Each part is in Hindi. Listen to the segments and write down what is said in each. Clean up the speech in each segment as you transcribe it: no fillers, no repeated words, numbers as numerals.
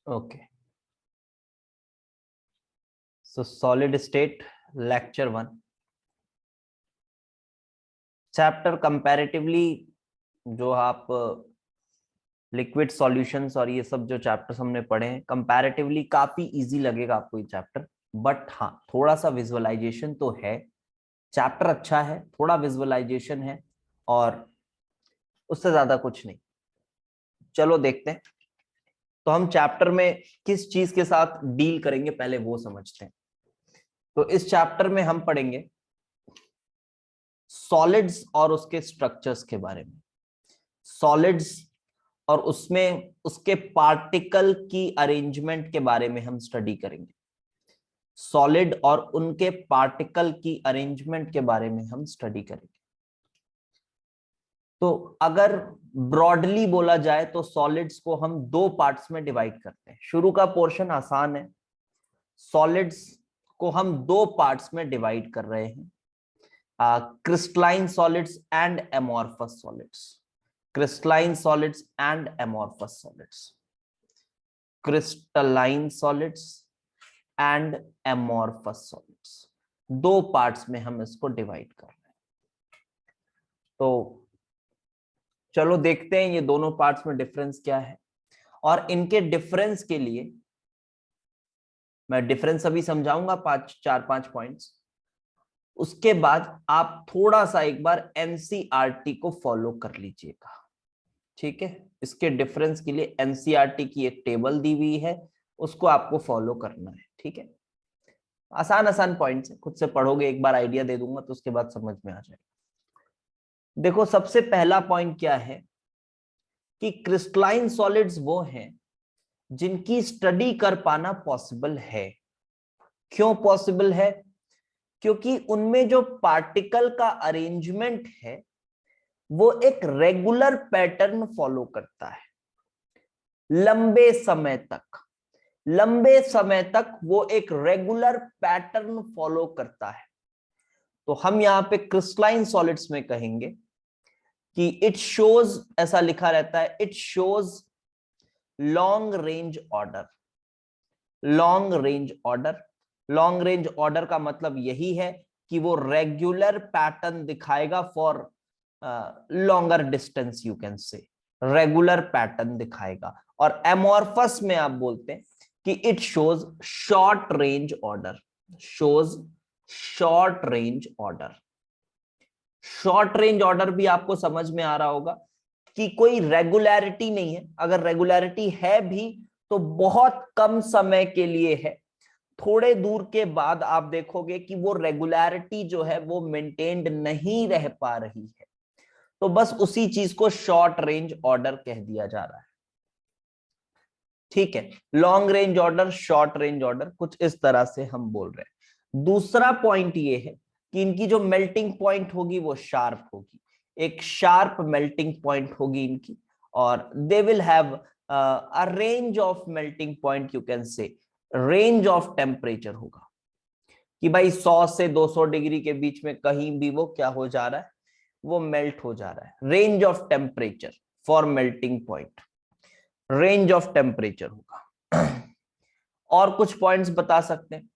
Okay. So solid state lecture 1 chapter comparatively जो आप लिक्विड सॉल्यूशंस और ये सब जो चैप्टर्स हमने पढ़े हैं कंपैरेटिवली काफी इजी लगेगा आपको ये चैप्टर, बट हाँ थोड़ा सा विजुअलाइजेशन तो है। चैप्टर अच्छा है, थोड़ा विजुअलाइजेशन है और उससे ज्यादा कुछ नहीं। चलो देखते हैं तो हम चैप्टर में किस चीज के साथ डील करेंगे पहले वो समझते हैं। तो इस चैप्टर में हम पढ़ेंगे सॉलिड्स और उसके स्ट्रक्चर्स के बारे में। सॉलिड्स और उसमें उसके पार्टिकल की अरेंजमेंट के बारे में हम स्टडी करेंगे। सॉलिड और उनके पार्टिकल की अरेंजमेंट के बारे में हम स्टडी करेंगे। तो अगर ब्रॉडली बोला जाए तो सॉलिड्स को हम दो पार्ट्स में डिवाइड करते हैं। शुरू का पोर्शन आसान है। सॉलिड्स को हम दो पार्ट्स में डिवाइड कर रहे हैं, crystalline solids and amorphous solids. Crystalline solids and amorphous solids. Crystalline solids and amorphous solids, दो पार्ट्स में हम इसको डिवाइड कर रहे हैं। तो चलो देखते हैं ये दोनों पार्ट्स में डिफरेंस क्या है और इनके डिफरेंस के लिए मैं डिफरेंस अभी समझाऊंगा 4-5 पॉइंट्स। उसके बाद आप थोड़ा सा एक बार एनसीईआरटी को फॉलो कर लीजिएगा, ठीक है। इसके डिफरेंस के लिए एनसीईआरटी की एक टेबल दी हुई है, उसको आपको फॉलो करना है, ठीक है। आसान आसान पॉइंट्स है, खुद से पढ़ोगे, एक बार आइडिया दे दूंगा तो उसके बाद समझ में आ जाएगा। देखो सबसे पहला पॉइंट क्या है कि क्रिस्टलाइन सॉलिड्स वो हैं जिनकी स्टडी कर पाना पॉसिबल है। क्यों पॉसिबल है? क्योंकि उनमें जो पार्टिकल का अरेंजमेंट है वो एक रेगुलर पैटर्न फॉलो करता है। लंबे समय तक वो एक रेगुलर पैटर्न फॉलो करता है। तो हम यहां पे क्रिस्टलाइन सॉलिड्स में कहेंगे कि इट शोज, ऐसा लिखा रहता है, it shows long range order. Long range order, long range order का मतलब यही है कि वो रेगुलर पैटर्न दिखाएगा for longer distance, you can say regular pattern दिखाएगा। और एमॉर्फस में आप बोलते हैं कि it shows short range order. Shows short range order. Short range order भी आपको समझ में आ रहा होगा कि कोई रेगुलरिटी नहीं है। अगर रेगुलरिटी है भी तो बहुत कम समय के लिए है। थोड़े दूर के बाद आप देखोगे कि वो रेगुलरिटी जो है वो मेंटेन्ड नहीं रह पा रही है। तो बस उसी चीज को शॉर्ट रेंज ऑर्डर कह दिया जा रहा है, ठीक है। Long range order, short range order, कुछ इस तरह से हम बोल रहे हैं। दूसरा पॉइंट ये है कि इनकी जो मेल्टिंग पॉइंट होगी वो शार्प होगी। एक शार्प मेल्टिंग पॉइंट होगी इनकी, और they will have a range of melting point, you can say range of temperature होगा कि भाई 100 से 200 डिग्री के बीच में कहीं भी वो क्या हो जा रहा है, वो मेल्ट हो जा रहा है। Range of temperature for melting point, range of temperature होगा। और कुछ पॉइंट्स बता सकते हैं।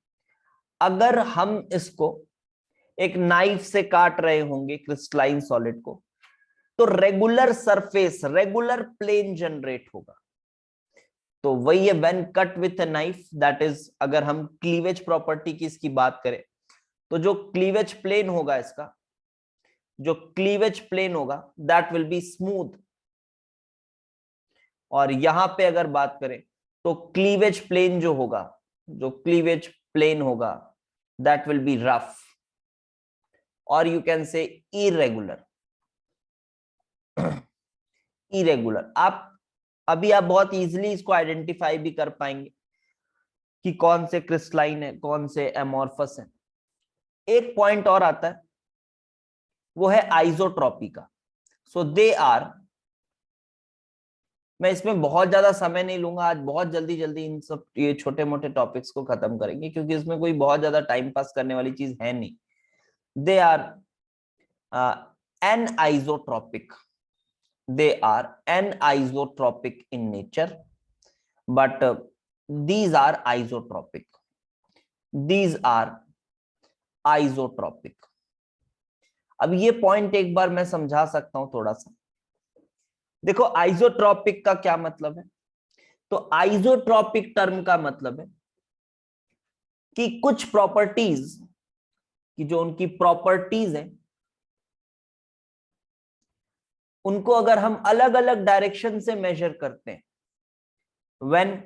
अगर हम इसको एक नाइफ से काट रहे होंगे क्रिस्टलाइन सॉलिड को, तो regular surface, regular plane generate होगा। तो वही है when cut with a knife, that is, अगर हम क्लीवेज प्रॉपर्टी की इसकी बात करें तो जो क्लीवेज प्लेन होगा इसका, जो क्लीवेज प्लेन होगा दैट विल बी स्मूथ। और यहां पे अगर बात करें तो क्लीवेज प्लेन जो होगा, जो क्लीवेज प्लेन होगा दैट विल बी रफ, और you can say irregular. Irregular, आप अभी आप बहुत इजीली इसको आइडेंटिफाई भी कर पाएंगे कि कौन से क्रिस्टलाइन है, कौन से एमॉर्फस है। एक पॉइंट और आता है, वो है आइसोट्रॉपी का। सो दे आर, मैं इसमें बहुत ज्यादा समय नहीं लूंगा आज, बहुत जल्दी जल्दी इन सब ये छोटे मोटे टॉपिक्स को खत्म करेंगे क्योंकि इसमें कोई बहुत ज्यादा टाइम पास करने वाली चीज है नहीं। They are anisotropic, they are anisotropic in nature, but these are isotropic, these are isotropic। अब ये पॉइंट एक बार मैं समझा सकता हूं थोड़ा सा। देखो आइसोट्रॉपिक का क्या मतलब है, तो आइसोट्रॉपिक टर्म का मतलब है कि कुछ प्रॉपर्टीज की जो उनकी प्रॉपर्टीज हैं उनको अगर हम अलग अलग डायरेक्शन से मेजर करते हैं, when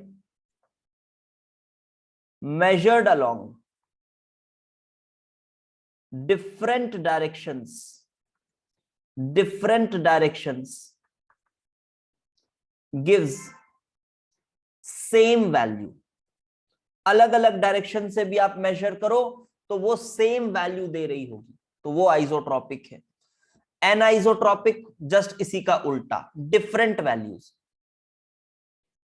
measured along different directions gives same value। अलग अलग डायरेक्शन से भी आप मेजर करो तो वो सेम वैल्यू दे रही होगी, तो वो आइसोट्रॉपिक है। एनाइसोट्रॉपिक जस्ट इसी का उल्टा, डिफरेंट वैल्यूज।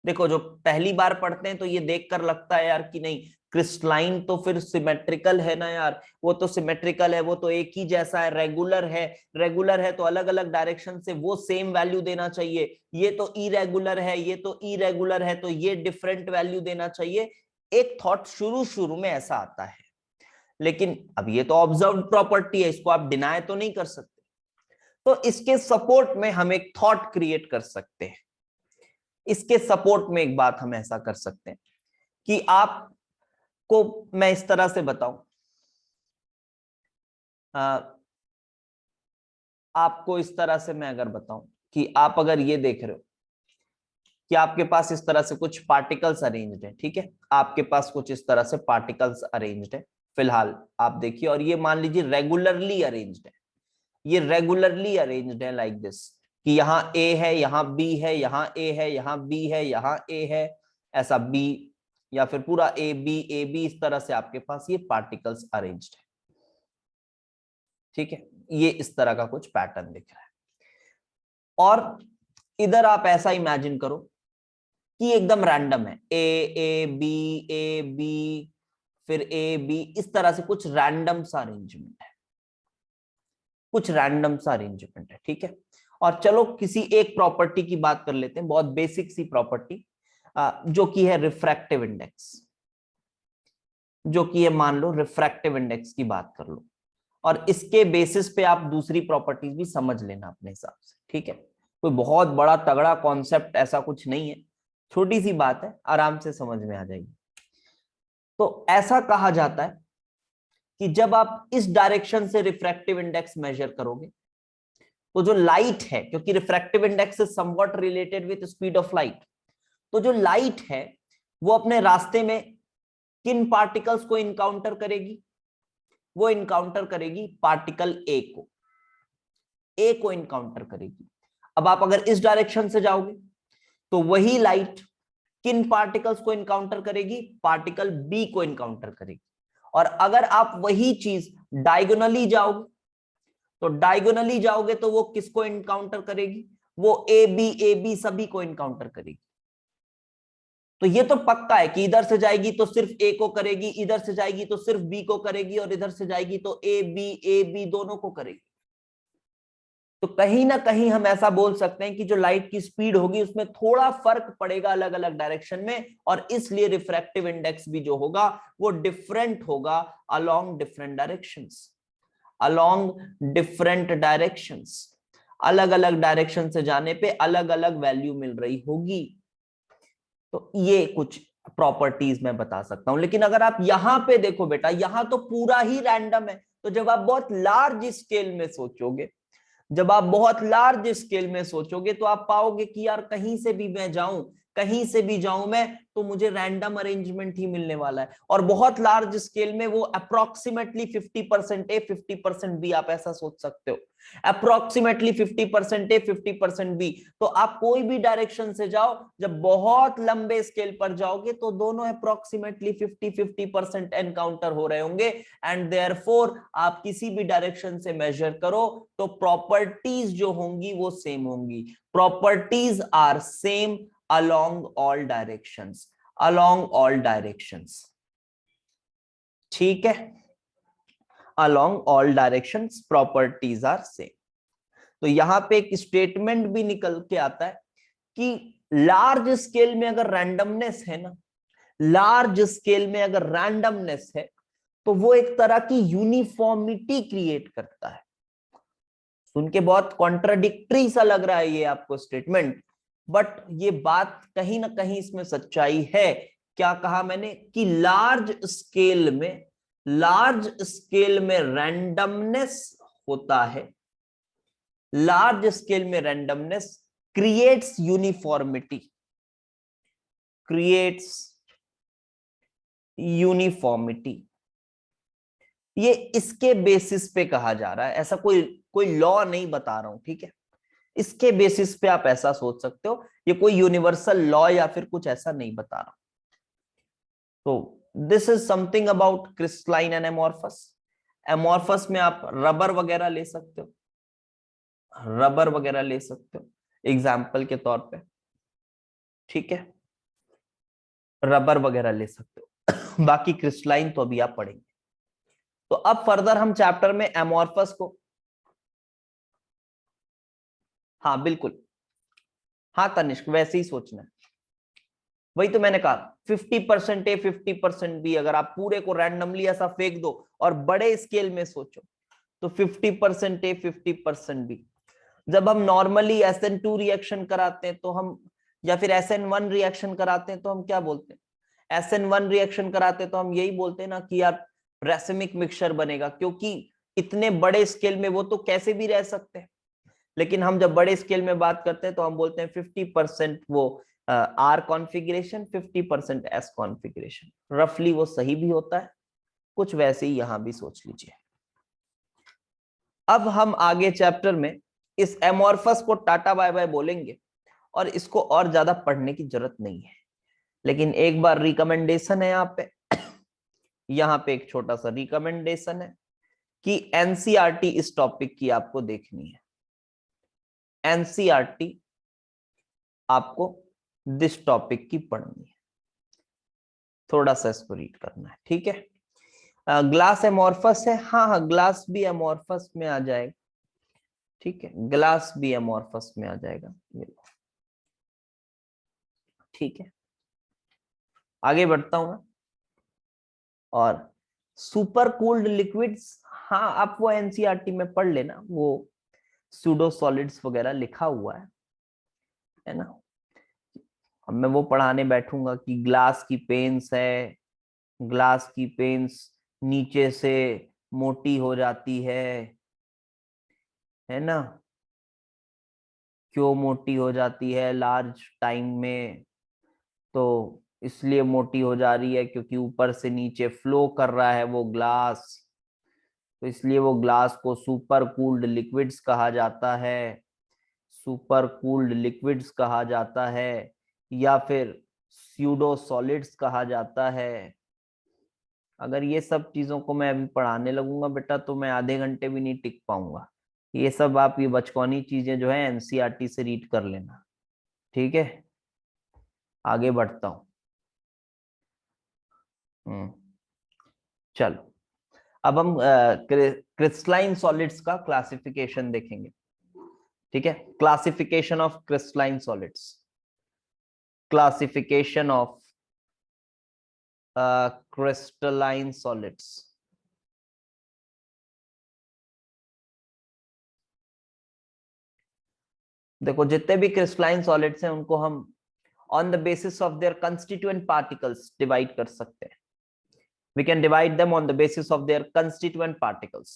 देखो जो पहली बार पढ़ते हैं तो ये देखकर लगता है यार कि नहीं क्रिस्टलाइन तो फिर सिमेट्रिकल है ना यार, वो तो सिमेट्रिकल है, वो तो एक ही जैसा है, रेगुलर है, रेगुलर है तो अलग अलग डायरेक्शन से वो सेम वैल्यू देना चाहिए। ये तो इरेगुलर है, ये तो इरेगुलर है तो ये डिफरेंट वैल्यू देना चाहिए। एक थॉट शुरू शुरू में ऐसा आता है, लेकिन अब ये तो ऑब्जर्व्ड प्रॉपर्टी है, इसको आप डिनाई तो नहीं कर सकते। तो इसके सपोर्ट में हम एक थॉट क्रिएट कर सकते हैं। इसके सपोर्ट में एक बात हम ऐसा कर सकते हैं कि आपको मैं इस तरह से बताऊं, आपको इस तरह से मैं अगर बताऊं कि आप अगर ये देख रहे हो कि आपके पास इस तरह से कुछ पार्टिकल्स अरेंज्ड है, ठीक है, आपके पास कुछ इस तरह से पार्टिकल्स अरेंज्ड है फिलहाल आप देखिए, और ये मान लीजिए रेगुलरली अरेंज्ड है, ये रेगुलरली अरेंज्ड है लाइक दिस कि यहाँ ए है, यहाँ बी है, यहाँ ए है, यहाँ बी है, यहाँ ए है, ऐसा बी या फिर पूरा ए बी इस तरह से आपके पास ये पार्टिकल्स अरेंज्ड है, ठीक है। ये इस तरह का कुछ पैटर्न दिख रहा है। और इधर आप ऐसा इमेजिन करो कि एकदम रैंडम है, ए बी फिर ए बी, इस तरह से कुछ रैंडम सा अरेंजमेंट है, कुछ रैंडम सा अरेंजमेंट है, ठीक है। और चलो किसी एक प्रॉपर्टी की बात कर लेते हैं, बहुत बेसिक सी प्रॉपर्टी जो कि है रिफ्रैक्टिव इंडेक्स, जो कि है मान लो रिफ्रैक्टिव इंडेक्स की बात कर लो, और इसके बेसिस पे आप दूसरी प्रॉपर्टीज भी समझ लेना अपने हिसाब से, ठीक है। कोई बहुत बड़ा तगड़ा कॉन्सेप्ट ऐसा कुछ नहीं है, छोटी सी बात है, आराम से समझ में आ जाएगी। तो ऐसा कहा जाता है कि जब आप इस डायरेक्शन से रिफ्रैक्टिव इंडेक्स मेजर करोगे तो जो लाइट है, क्योंकि refractive index is somewhat related with speed of light, तो जो लाइट है वो अपने रास्ते में किन पार्टिकल्स को इनकाउंटर करेगी, वो इनकाउंटर करेगी पार्टिकल ए को इनकाउंटर करेगी। अब आप अगर इस डायरेक्शन से जाओगे तो वही लाइट किन पार्टिकल्स को इनकाउंटर करेगी, पार्टिकल बी को इनकाउंटर करेगी। और अगर आप वही चीज डायगोनली जाओगे तो डायगोनली जाओगे तो वो किसको इनकाउंटर करेगी, वो ए बी सभी को इनकाउंटर करेगी। तो ये तो पक्का है कि इधर से जाएगी तो सिर्फ ए को करेगी, इधर से जाएगी तो सिर्फ बी को करेगी, और इधर से जाएगी तो ए बी दोनों को करेगी। तो कहीं ना कहीं हम ऐसा बोल सकते हैं कि जो लाइट की स्पीड होगी उसमें थोड़ा फर्क पड़ेगा अलग अलग डायरेक्शन में, और इसलिए रिफ्रैक्टिव इंडेक्स भी जो होगा वो डिफरेंट होगा along different directions, along different directions. अलग अलग डायरेक्शन से जाने पे अलग अलग वैल्यू मिल रही होगी। तो ये कुछ प्रॉपर्टीज मैं बता सकता हूं, लेकिन अगर आप यहां पे देखो बेटा, यहां तो पूरा ही रैंडम है। तो जब आप बहुत लार्ज स्केल में सोचोगे, जब आप बहुत लार्ज स्केल में सोचोगे तो आप पाओगे कि यार कहीं से भी मैं जाऊं, कहीं से भी जाऊं मैं, तो मुझे रैंडम अरेंजमेंट ही मिलने वाला है। और बहुत लार्ज स्केल में वो अप्रोक्सीमेटली 50% ए 50% बी, आप ऐसा सोच सकते हो, अप्रोक्सीमेटली 50% ए 50% बी। तो आप कोई भी डायरेक्शन से जाओ, जब बहुत लंबे स्केल पर जाओगे तो दोनों अप्रोक्सीमेटली 50-50% एनकाउंटर हो रहे होंगे, एंड देयरफॉर आप किसी भी डायरेक्शन से मेजर करो तो प्रॉपर्टीज जो होंगी वो सेम होंगी। Properties are same along all directions, along all directions, ठीक है, along all directions properties are same। तो यहां पे एक स्टेटमेंट भी निकल के आता है कि लार्ज स्केल में अगर रैंडमनेस है ना, लार्ज स्केल में अगर रैंडमनेस है तो वो एक तरह की यूनिफॉर्मिटी क्रिएट करता है। सुन के बहुत कॉन्ट्राडिक्टरी सा लग रहा है ये आपको स्टेटमेंट, बट ये बात कहीं ना कहीं इसमें सच्चाई है। क्या कहा मैंने कि लार्ज स्केल में रैंडमनेस होता है, लार्ज स्केल में randomness creates uniformity, creates uniformity. ये इसके बेसिस पे कहा जा रहा है, ऐसा कोई लॉ नहीं बता रहा हूं, ठीक है। इसके बेसिस पे आप ऐसा सोच सकते हो, ये कोई यूनिवर्सल लॉ या फिर कुछ ऐसा नहीं बता रहा। तो this is something about crystalline and amorphous. Amorphous में आप रबर वगैरह ले सकते हो, रबर वगैरह ले सकते हो एग्जाम्पल के तौर पे, ठीक है, रबर वगैरह ले सकते हो। बाकी क्रिस्टलाइन तो अभी आप पढ़ेंगे। तो अब फर्दर हम चैप्टर में एमोर्फस को, हाँ बिल्कुल, हाँ तनिष्क वैसे ही सोचना है, वही तो मैंने कहा 50% ए 50% बी। अगर आप पूरे को रैंडमली ऐसा फेंक दो और बड़े स्केल में सोचो तो 50% ए 50% बी। जब हम नॉर्मली SN2 रिएक्शन कराते हैं तो हम, या फिर SN1 रिएक्शन कराते हैं तो हम क्या बोलते हैं, SN1 रिएक्शन कराते हैं तो हम यही बोलते हैं ना कि यार रेसिमिक मिक्सचर बनेगा, क्योंकि इतने बड़े स्केल में वो तो कैसे भी रह सकते हैं। लेकिन हम जब बड़े स्केल में बात करते हैं तो हम बोलते हैं 50% वो R कॉन्फ़िगरेशन, 50% S कॉन्फ़िगरेशन। रफली वो सही भी होता है, कुछ वैसे ही यहां भी सोच लीजिए। अब हम आगे चैप्टर में इस एमोर्फस को टाटा बाय बाय बोलेंगे और इसको और ज्यादा पढ़ने की जरूरत नहीं है। लेकिन एक बार रिकमेंडेशन है यहाँ पे एक छोटा सा रिकमेंडेशन है कि एनसीईआरटी इस टॉपिक की आपको देखनी है। एनसीईआरटी आपको दिस टॉपिक की पढ़नी है, थोड़ा सा इसको रीड करना है, ठीक है। ग्लास एमोर्फस है, हाँ हाँ ग्लास भी एमोर्फस में आ जाएगा, ठीक है, ग्लास भी एमोर्फस में आ जाएगा, ठीक है। आगे बढ़ता हूं मैं। और सुपर कूल्ड लिक्विड्स, हाँ आप वो एनसीईआरटी में पढ़ लेना, वो सूडो सॉलिड्स वगैरह लिखा हुआ है ना। अब मैं वो पढ़ाने बैठूंगा कि ग्लास की पेंस है, ग्लास की पेंस नीचे से मोटी हो जाती है ना, क्यों मोटी हो जाती है लार्ज टाइम में, तो इसलिए मोटी हो जा रही है क्योंकि ऊपर से नीचे फ्लो कर रहा है वो ग्लास, तो इसलिए वो ग्लास को सुपर कूल्ड लिक्विड्स कहा जाता है, सुपर कूल्ड लिक्विड्स कहा जाता है, या फिर स्यूडो सॉलिड्स कहा जाता है। अगर ये सब चीजों को मैं अभी पढ़ाने लगूंगा बेटा तो मैं आधे घंटे भी नहीं टिक पाऊंगा। ये सब आप ये बचकानी चीजें जो है एनसीईआरटी से रीड कर लेना, ठीक है। आगे बढ़ता हूं। चलो अब हम क्रिस्टलाइन सॉलिड्स का क्लासिफिकेशन देखेंगे, ठीक है। Classification of crystalline solids, classification of crystalline solids. देखो जितने भी क्रिस्टलाइन सॉलिड्स हैं उनको हम on the basis of their constituent particles divide कर सकते हैं। We can divide them on the basis of their constituent particles.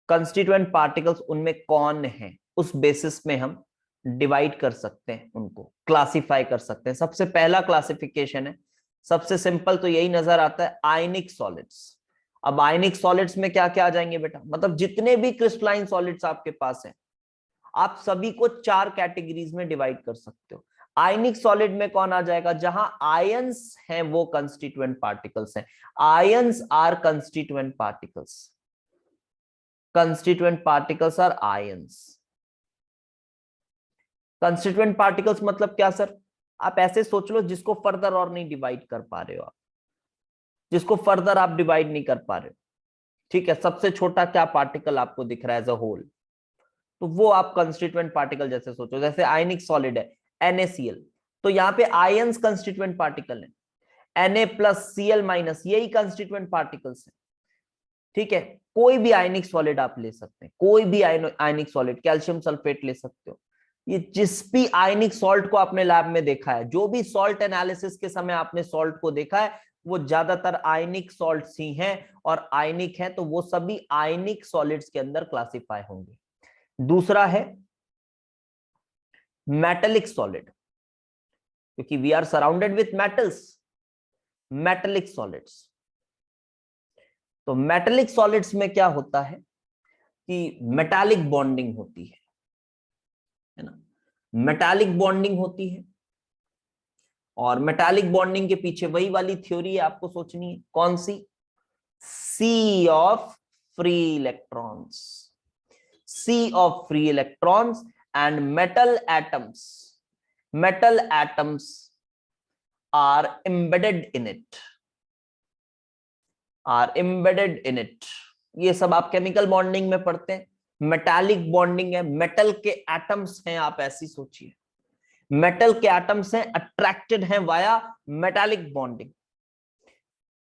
Constituent particles उनमें कौन है उस बेसिस में हम डिवाइड कर सकते हैं, उनको क्लासिफाई कर सकते हैं। सबसे पहला क्लासिफिकेशन है, सबसे सिंपल तो यही नजर आता है, आयनिक सॉलिड्स। अब आयनिक सॉलिड्स में क्या क्या आ जाएंगे बेटा, मतलब जितने भी क्रिस्टलाइन सॉलिड्स आपके पास हैं आप सभी को 4 कैटेगरीज में डिवाइड कर सकते हो। आयनिक सॉलिड में कौन आ जाएगा, जहां आयंस हैं वो कंस्टिट्यूएंट पार्टिकल्स हैं। Ions are constituent particles, constituent particles are ions. Constituent particles मतलब क्या सर, आप ऐसे सोच लो जिसको फर्दर और नहीं डिवाइड कर पा रहे हो आप, जिसको फर्दर आप डिवाइड नहीं कर पा रहे हो, ठीक है। सबसे छोटा क्या पार्टिकल आपको दिख रहा है एज अ होल, तो वो आप कंस्टिट्यूएंट पार्टिकल जैसे सोचो। जैसे आयनिक सॉलिड है NaCl, तो यहाँ पे आयंस कंस्टिट्यूएंट पार्टिकल है, Na+Cl-, यही कंस्टिट्यूएंट पार्टिकल्स है। ठीक है, कोई भी आयनिक सॉलिड आप ले सकते हैं, कोई भी आयनिक सॉलिड, कैल्शियम सल्फेट ले सकते हो। ये जिस भी आयनिक सॉल्ट को आपने लैब में देखा है, जो भी सॉल्ट एनालिसिस के समय आपने सॉल्ट को देखा है, वो ज्यादातर आयनिक सॉल्ट्स ही हैं, और आयनिक है तो वो सभी आयनिक सॉलिड्स के अंदर क्लासिफाई होंगे। दूसरा है मेटेलिक सॉलिड, क्योंकि we are surrounded with metals, metallic solids. तो मेटेलिक सॉलिड्स में क्या होता है कि मेटालिक बॉन्डिंग होती है ना, मेटालिक बॉन्डिंग होती है। और मेटालिक बॉन्डिंग के पीछे वही वाली थ्योरी है, आपको सोचनी है, कौन सी? Sea of free electrons, sea of free electrons and metal atoms are embedded in it, ये सब आप केमिकल बॉन्डिंग में पढ़ते हैं। मेटालिक बॉन्डिंग है, मेटल के एटम्स हैं, आप ऐसी सोचिए, मेटल के एटम्स हैं, अट्रैक्टेड हैं वाया मेटालिक बॉन्डिंग,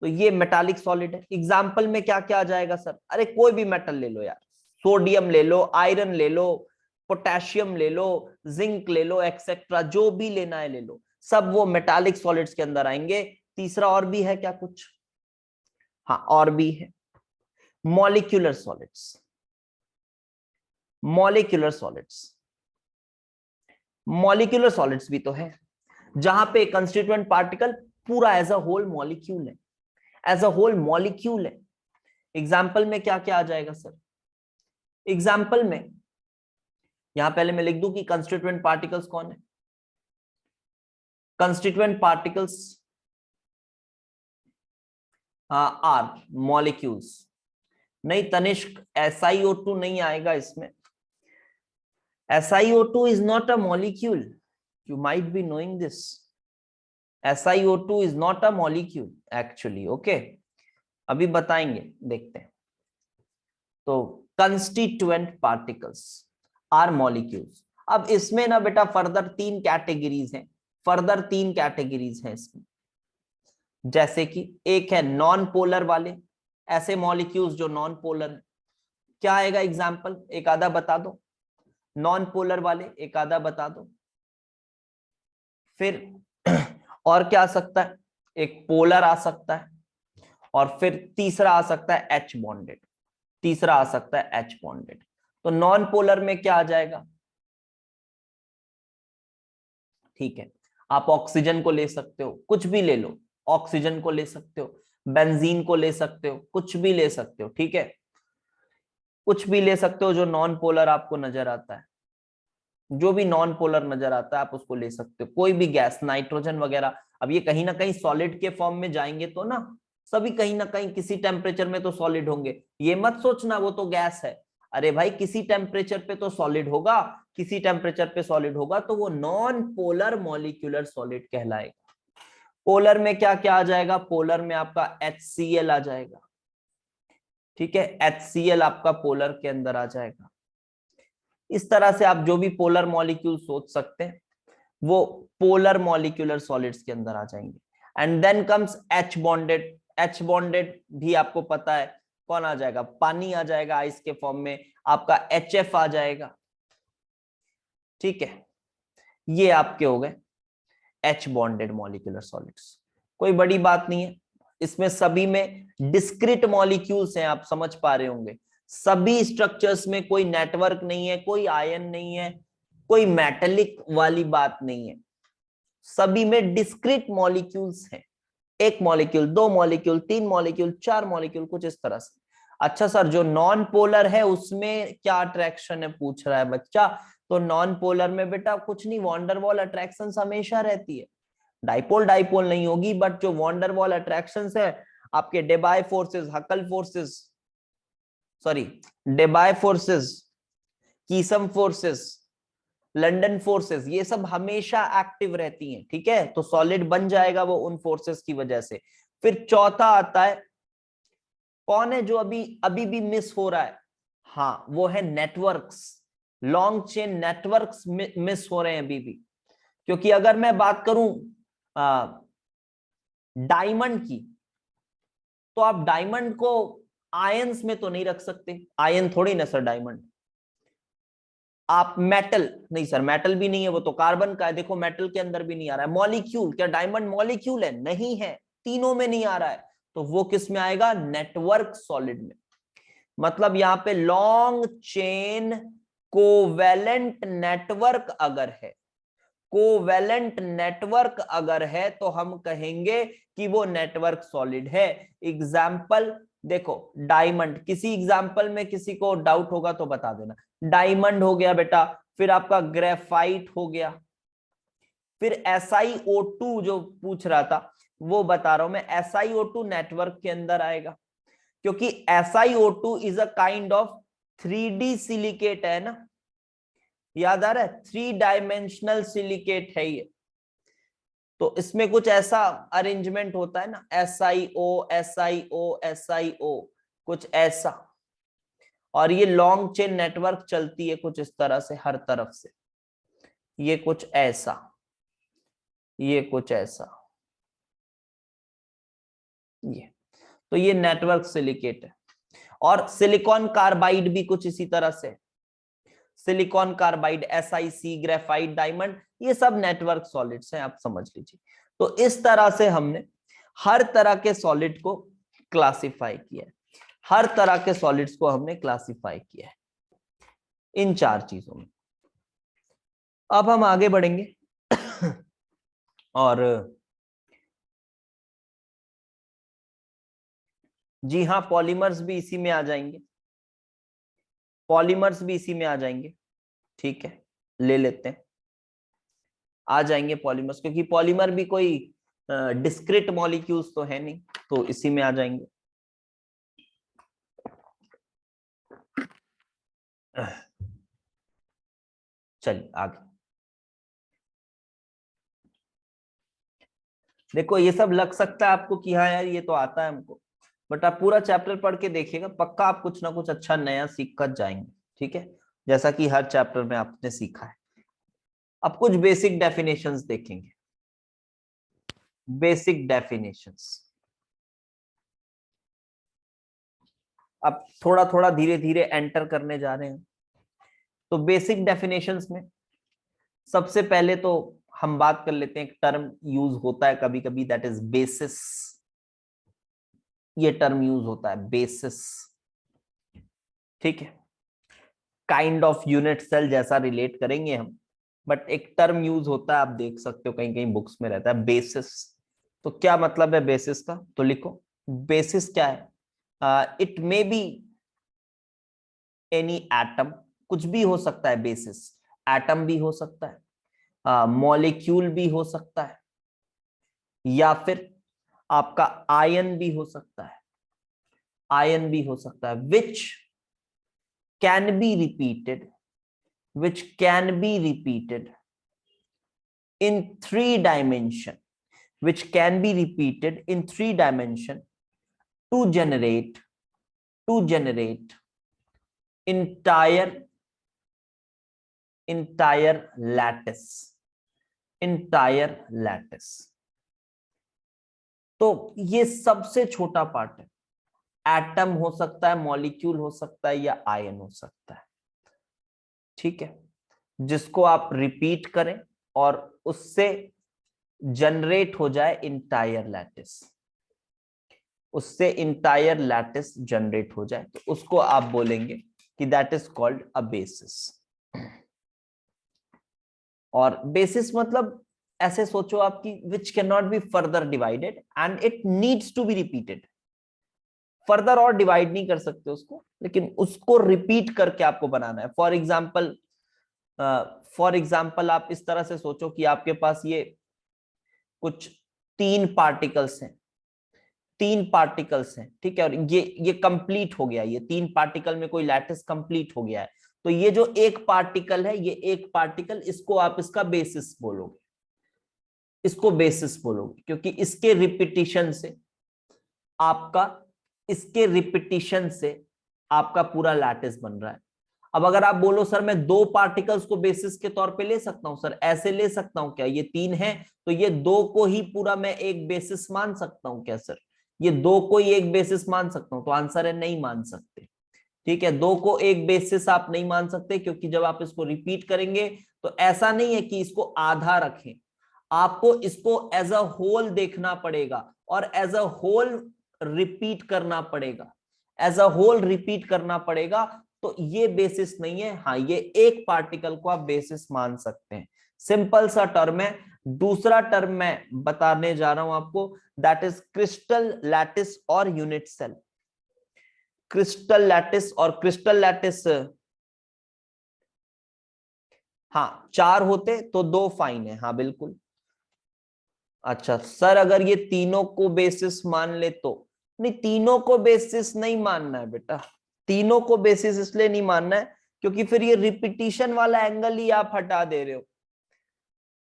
तो ये मेटालिक सॉलिड है। एग्जाम्पल में क्या क्या आ जाएगा सर? अरे कोई भी मेटल ले लो यार, सोडियम ले लो, आयरन ले लो, पोटेशियम ले लो, जिंक ले लो, एक्सेट्रा, जो भी लेना है ले लो, सब वो मेटालिक सॉलिड्स के अंदर आएंगे। तीसरा और भी है क्या कुछ? हाँ, और भी है, मॉलिक्यूलर सॉलिड्स, मॉलिक्यूलर सॉलिड्स भी तो है, जहां पे कंस्टिट्यूएंट पार्टिकल पूरा एज अ होल मॉलिक्यूल है, एज अ होल मॉलिक्यूल है। एग्जाम्पल में क्या क्या आ जाएगा सर? एग्जाम्पल में यहां पहले मैं लिख दूं कि कंस्टिट्यूएंट पार्टिकल्स कौन है। Constituent particles are molecules. नहीं तनिष्क, SiO2 नहीं आएगा इसमें। SiO2 is not a molecule. You might be knowing this. SiO2 is not a molecule actually. Okay, अभी बताएंगे, देखते हैं। तो constituent particles are molecules। अब इसमें ना बेटा फर्दर तीन कैटेगरीज हैं इसमें। जैसे कि एक है नॉन पोलर वाले, ऐसे मॉलिक्यूल्स जो नॉन पोलर है। क्या आएगा एग्जाम्पल? एक आधा बता दो, नॉन पोलर वाले एक आधा बता दो। फिर और क्या आ सकता है? एक पोलर आ सकता है, और फिर तीसरा आ सकता है H बॉन्डेड, तो नॉन पोलर में क्या आ जाएगा? ठीक है, आप ऑक्सीजन को ले सकते हो, कुछ भी ले लो, ऑक्सीजन को ले सकते हो, बेंजीन को ले सकते हो, कुछ भी ले सकते हो। ठीक है, कुछ भी ले सकते हो जो नॉन पोलर आपको नजर आता है, जो भी नॉन पोलर नजर आता है आप उसको ले सकते हो। कोई भी गैस, नाइट्रोजन वगैरह, अब ये कहीं ना कहीं सॉलिड के फॉर्म में जाएंगे तो ना, सभी कहीं ना कहीं किसी टेम्परेचर में तो सॉलिड होंगे। ये मत सोचना वो तो गैस है, अरे भाई किसी टेम्परेचर पे तो सॉलिड होगा, किसी टेम्परेचर पे सॉलिड होगा, तो वो नॉन पोलर मॉलिक्यूलर सॉलिड कहलाएगा। पोलर में क्या क्या आ जाएगा? पोलर में आपका HCl आ जाएगा। ठीक है, HCl आपका पोलर के अंदर आ जाएगा। इस तरह से आप जो भी पोलर मॉलिक्यूल सोच सकते हैं वो पोलर मॉलिक्यूलर सॉलिड्स के अंदर आ जाएंगे। And then comes H bonded. H bonded भी आपको पता है कौन आ जाएगा? पानी आ जाएगा आइस के फॉर्म में, आपका HF आ जाएगा। ठीक है, ये आपके हो गए H बॉन्डेड मॉलिक्यूलर सॉलिड्स। कोई बड़ी बात नहीं है, इसमें सभी में डिस्क्रीट मॉलिक्यूल्स हैं, आप समझ पा रहे होंगे। सभी स्ट्रक्चर्स में कोई नेटवर्क नहीं है, कोई आयन नहीं है, कोई मेटेलिक वाली बात नहीं है, सभी में डिस्क्रीट मॉलिक्यूल्स हैं। एक मॉलिक्यूल, दो मॉलिक्यूल, तीन मॉलिक्यूल, चार मॉलिक्यूल, कुछ इस तरह से। अच्छा सर, जो नॉन पोलर है उसमें क्या अट्रैक्शन है पूछ रहा है बच्चा। तो नॉन पोलर में बेटा कुछ नहीं, वॉन्डरवॉल अट्रैक्शन हमेशा रहती है, डाइपोल नहीं होगी, बट जो वॉन्डरवॉल अट्रैक्शंस है आपके Debye forces, Huckel forces, sorry Debye forces, Keesom forces, London forces, ये सब हमेशा एक्टिव रहती हैं। ठीक है, तो सॉलिड बन जाएगा वो उन फोर्सेस की वजह से। फिर चौथा आता है, कौन है जो अभी अभी भी मिस हो रहा है? हाँ, वो है networks, long chain networks miss हो रहे हैं अभी भी। क्योंकि अगर मैं बात करूं डायमंड की, तो आप डायमंड को आयंस में तो नहीं रख सकते, आयन थोड़ी ना सर डायमंड। आप मेटल, नहीं सर मेटल भी नहीं है, वो तो कार्बन का है, देखो मेटल के अंदर भी नहीं आ रहा है। मॉलिक्यूल, क्या डायमंड मॉलिक्यूल है? नहीं है, तीनों में नहीं आ रहा है, तो वो किस में आएगा? नेटवर्क सॉलिड में। मतलब यहां पे लॉन्ग चेन कोवेलेंट नेटवर्क अगर है, कोवेलेंट नेटवर्क अगर है तो हम कहेंगे कि वो नेटवर्क सॉलिड है। एग्जाम्पल देखो, डायमंड, किसी एग्जाम्पल में किसी को डाउट होगा तो बता देना। डायमंड हो गया बेटा, फिर आपका ग्रेफाइट हो गया, फिर SiO2 जो पूछ रहा था वो बता रहा हूं मैं, SiO2 नेटवर्क के अंदर आएगा, क्योंकि SiO2 is a kind of 3D silicate है ना, याद आ रहा है? 3 डायमेंशनल सिलिकेट है ये, तो इसमें कुछ ऐसा अरेंजमेंट होता है ना, SiO SiO SiO, कुछ ऐसा। और ये लॉन्ग चेन नेटवर्क चलती है कुछ इस तरह से हर तरफ से, ये कुछ ऐसा, ये कुछ ऐसा, ये, तो ये नेटवर्क सिलिकेट है। और सिलिकॉन कार्बाइड भी कुछ इसी तरह से, silicon carbide, SiC, graphite, diamond, ये सब नेटवर्क सॉलिड्स हैं, आप समझ लीजिए। तो इस तरह से हमने हर तरह के सॉलिड को क्लासिफाई किया है, हर तरह के सॉलिड्स को हमने क्लासिफाई किया है इन 4 चीजों में। अब हम आगे बढ़ेंगे और जी हाँ, पॉलीमर्स भी इसी में आ जाएंगे, पॉलीमर्स भी इसी में आ जाएंगे, ठीक है, ले लेते हैं, आ जाएंगे पॉलीमर्स, क्योंकि पॉलीमर भी कोई डिस्क्रीट मॉलिक्यूल्स तो है नहीं, तो इसी में आ जाएंगे। चलिए आगे देखो, ये सब लग सकता है आपको कि हाँ यार ये तो आता है हमको, बट आप पूरा चैप्टर पढ़ के देखिएगा, पक्का आप कुछ ना कुछ अच्छा नया सीख कर जाएंगे, ठीक है, जैसा कि हर चैप्टर में आपने सीखा है। अब कुछ बेसिक डेफिनेशंस देखेंगे, बेसिक डेफिनेशंस। अब थोड़ा थोड़ा धीरे धीरे एंटर करने जा रहे हैं। तो बेसिक डेफिनेशंस में सबसे पहले तो हम बात कर लेते हैं, एक टर्म यूज होता है कभी कभी, दैट इज बेसिस। ये टर्म यूज होता है बेसिस, ठीक है, काइंड ऑफ यूनिट सेल जैसा रिलेट करेंगे हम, बट एक टर्म यूज होता है, आप देख सकते हो कहीं कहीं बुक्स में रहता है बेसिस। तो क्या मतलब है बेसिस का? तो लिखो, बेसिस क्या है? It may be any atom, कुछ भी हो सकता है बेसिस, एटम भी हो सकता है, मॉलिक्यूल भी हो सकता है, या फिर आपका आयन भी हो सकता है, आयन भी हो सकता है, which can be repeated, which can be repeated in 3 dimension, which can be repeated in 3 dimension to generate entire lattice, entire lattice। तो ये सबसे छोटा पार्ट है, एटम हो सकता है, मॉलिक्यूल हो सकता है, या आयन हो सकता है, ठीक है, जिसको आप रिपीट करें और उससे जनरेट हो जाए इंटायर लैटिस, उससे इंटायर लैटिस जनरेट हो जाए, तो उसको आप बोलेंगे कि that is called a basis. और बेसिस मतलब ऐसे सोचो आपकी, which can not be further divided and it needs to be repeated. Further और डिवाइड नहीं कर सकते उसको, लेकिन उसको रिपीट करके आपको बनाना है। फॉर एग्जाम्पल आप इस तरह से सोचो कि आपके पास ये कुछ 3 पार्टिकल्स हैं, 3 पार्टिकल्स हैं, ठीक है, और ये कंप्लीट हो गया, ये 3 पार्टिकल में कोई लैटिस कंप्लीट हो गया है, तो ये जो एक पार्टिकल है, ये एक पार्टिकल, इसको आप इसका बेसिस बोलोगे, इसको बेसिस बोलोगे, क्योंकि इसके रिपीटिशन से आपका, इसके रिपीटिशन से आपका पूरा लैटिस बन रहा है। अब अगर आप बोलो सर मैं दो पार्टिकल्स को बेसिस के तौर पे ले सकता हूं, सर ऐसे ले सकता हूं क्या? ये तीन है तो ये दो को ही पूरा मैं एक बेसिस मान सकता हूं क्या सर? ये दो को ही एक बेसिस मान सकता हूं? तो आंसर है नहीं मान सकते। ठीक है, दो को एक बेसिस आप नहीं मान सकते, क्योंकि जब आप इसको रिपीट करेंगे तो ऐसा नहीं है कि इसको आधा रखें, आपको इसको एज अ होल देखना पड़ेगा और एज अ होल रिपीट करना पड़ेगा, एज अ होल रिपीट करना पड़ेगा। तो ये बेसिस नहीं है। हाँ, ये एक पार्टिकल को आप बेसिस मान सकते हैं, सिंपल सा टर्म है। दूसरा टर्म मैं बताने जा रहा हूं आपको, दैट इज क्रिस्टल लैटिस और यूनिट सेल। क्रिस्टल लैटिस और क्रिस्टल लैटिस, हाँ चार होते तो दो फाइन है, हाँ बिल्कुल। अच्छा सर अगर ये तीनों को बेसिस मान ले तो? नहीं, तीनों को बेसिस नहीं मानना है बेटा, तीनों को बेसिस इसलिए नहीं मानना है क्योंकि फिर ये रिपीटिशन वाला एंगल ही आप हटा दे रहे हो,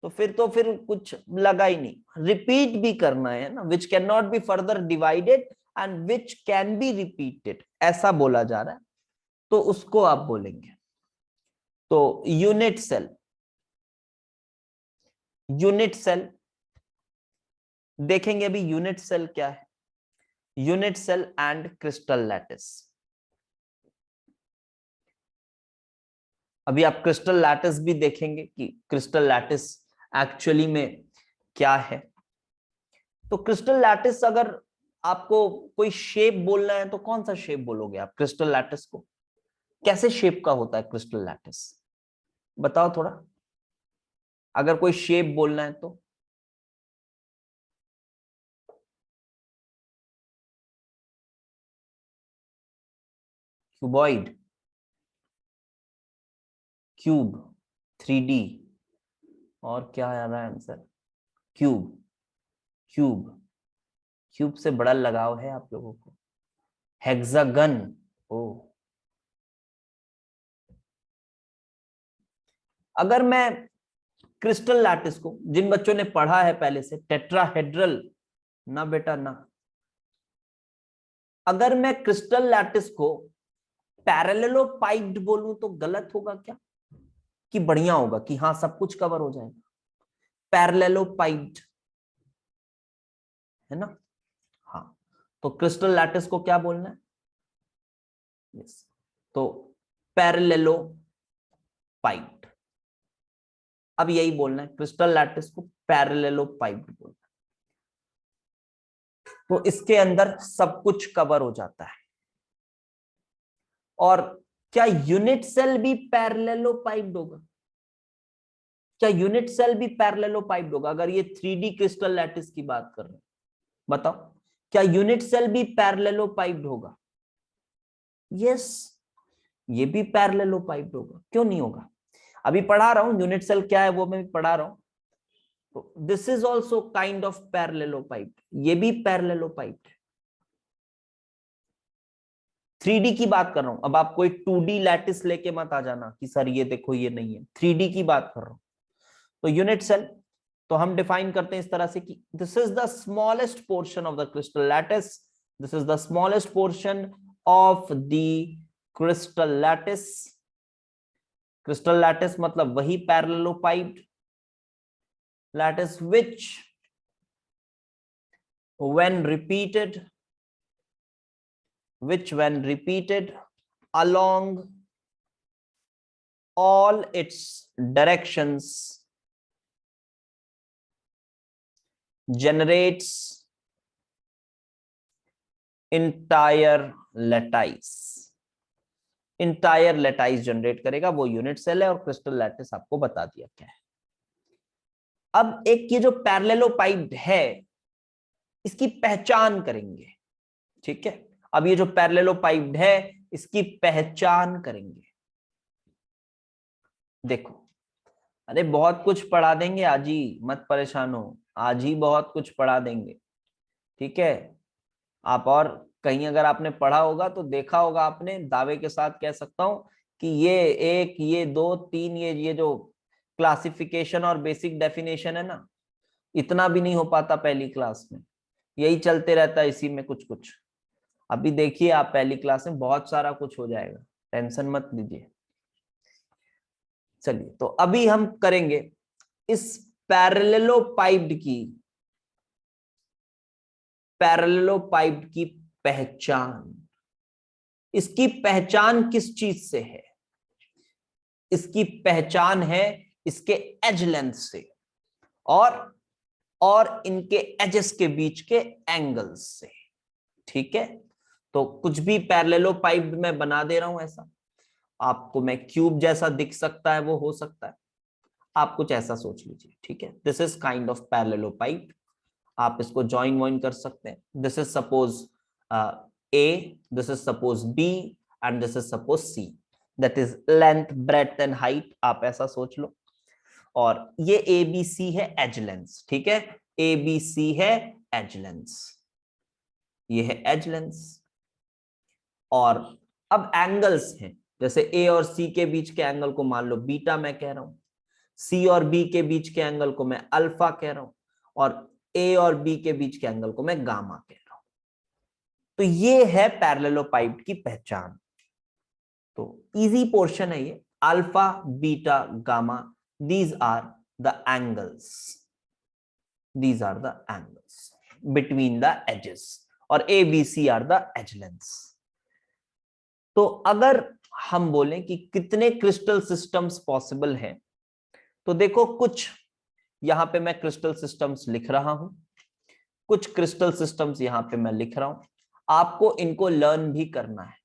तो फिर कुछ लगा ही नहीं। रिपीट भी करना है ना, विच can not be further divided and which can be repeated, ऐसा बोला जा रहा है, तो उसको आप बोलेंगे। तो यूनिट सेल, यूनिट सेल देखेंगे अभी, यूनिट सेल क्या है, unit cell and crystal lattice. अभी आप क्रिस्टल लैटिस भी देखेंगे कि क्रिस्टल लैटिस एक्चुअली में क्या है। तो क्रिस्टल लैटिस अगर आपको कोई शेप बोलना है तो कौन सा शेप बोलोगे आप क्रिस्टल लैटिस को? कैसे शेप का होता है क्रिस्टल लैटिस, बताओ थोड़ा, अगर कोई शेप बोलना है तो। क्यूबॉइड, क्यूब, 3D, और क्या आ रहा है आंसर? क्यूब, क्यूब, क्यूब से बड़ा लगाव है आप लोगों को। हेक्सागन, ओ, अगर मैं क्रिस्टल लैटिस को, जिन बच्चों ने पढ़ा है पहले से, टेट्राहेड्रल, ना बेटा ना, अगर मैं क्रिस्टल लैटिस को पैरेललोपाइप्ड बोलूं तो गलत होगा क्या कि बढ़िया होगा कि हाँ सब कुछ कवर हो जाएगा? पैरेललोपाइप्ड है ना, हाँ। तो क्रिस्टल लैटिस को क्या बोलना है? यस, तो पैरेललोपाइप्ड, अब यही बोलना है, क्रिस्टल लैटिस को पैरेललोपाइप्ड बोलना है। तो इसके अंदर सब कुछ कवर हो जाता है। और क्या यूनिट सेल भी पैरेललोपाइप्ड होगा? क्या यूनिट सेल भी पैरेललोपाइप्ड होगा अगर ये 3D क्रिस्टल लैटिस की बात कर रहे हैं? बताओ, क्या यूनिट सेल भी पैरेललोपाइप्ड होगा? यस, ये भी पैरेललोपाइप्ड होगा, क्यों नहीं होगा? अभी पढ़ा रहा हूं यूनिट सेल क्या है, वो मैं पढ़ा रहा हूं। तो this is also kind of parallelepiped, ये भी पैरेललोपाइप्ड है। 3D की बात कर रहा हूं, अब आप कोई 2D लैटिस लेके मत आ जाना कि सर ये देखो ये नहीं है, 3D की बात कर रहा हूं। तो यूनिट सेल तो हम डिफाइन करते हैं इस तरह से कि this is the smallest portion of the crystal lattice, this is the smallest portion of the crystal lattice. Crystal lattice मतलब वही parallelepiped lattice which when repeated along all its directions generates entire lattice, entire lattice generate करेगा, वो यूनिट सेल है। और क्रिस्टल लैटिस आपको बता दिया क्या है। अब एक ये जो पैरेललोपाइप्ड है इसकी पहचान करेंगे, ठीक है। अब ये जो पैरेललोपाइप्ड है इसकी पहचान करेंगे। देखो, अरे बहुत कुछ पढ़ा देंगे आज ही, मत परेशान हो, आज ही बहुत कुछ पढ़ा देंगे, ठीक है। आप और कहीं अगर आपने पढ़ा होगा तो देखा होगा आपने, दावे के साथ कह सकता हूं कि ये एक, ये दो, तीन, ये जो क्लासिफिकेशन और बेसिक डेफिनेशन है ना, इतना भी नहीं हो पाता पहली क्लास में, यही चलते रहता है इसी में कुछ कुछ। अभी देखिए आप पहली क्लास में बहुत सारा कुछ हो जाएगा, टेंशन मत लीजिए। चलिए, तो अभी हम करेंगे इस पैरेललोपाइप्ड की पहचान। इसकी पहचान किस चीज से है? इसकी पहचान है इसके एज लेंथ से और इनके एजेस के बीच के एंगल्स से। ठीक है, तो कुछ भी पैरेललोपाइप्ड मैं बना दे रहा हूं ऐसा, आपको मैं क्यूब जैसा दिख सकता है, वो हो सकता है, आप कुछ ऐसा सोच लीजिए। ठीक है, this is kind of parallelepiped. आप इसको ज्वाइन वाइन कर सकते हैं। This is suppose A, this is suppose B and this is suppose C, that is length, breadth and height, आप ऐसा सोच लो। और ये ए बी सी है एज लेंस। ठीक है, ए बी सी है एज लेंस, ये है एज लेंस। और अब एंगल्स हैं, जैसे ए और सी के बीच के एंगल को मान लो बीटा मैं कह रहा हूं, सी और बी के बीच के एंगल को मैं अल्फा कह रहा हूं, और ए और बी के बीच के एंगल को मैं गामा कह रहा हूं। तो ये है पैरेललोपाइप्ड की पहचान। तो इजी पोर्शन है ये, alpha beta gamma, these are the angles, these are the angles between the axes, और A B c are the edge lengths. तो अगर हम बोलें कि कितने क्रिस्टल सिस्टम्स पॉसिबल हैं, तो देखो कुछ यहां पे मैं क्रिस्टल सिस्टम्स लिख रहा हूं, कुछ क्रिस्टल सिस्टम्स यहां पे मैं लिख रहा हूं, आपको इनको लर्न भी करना है।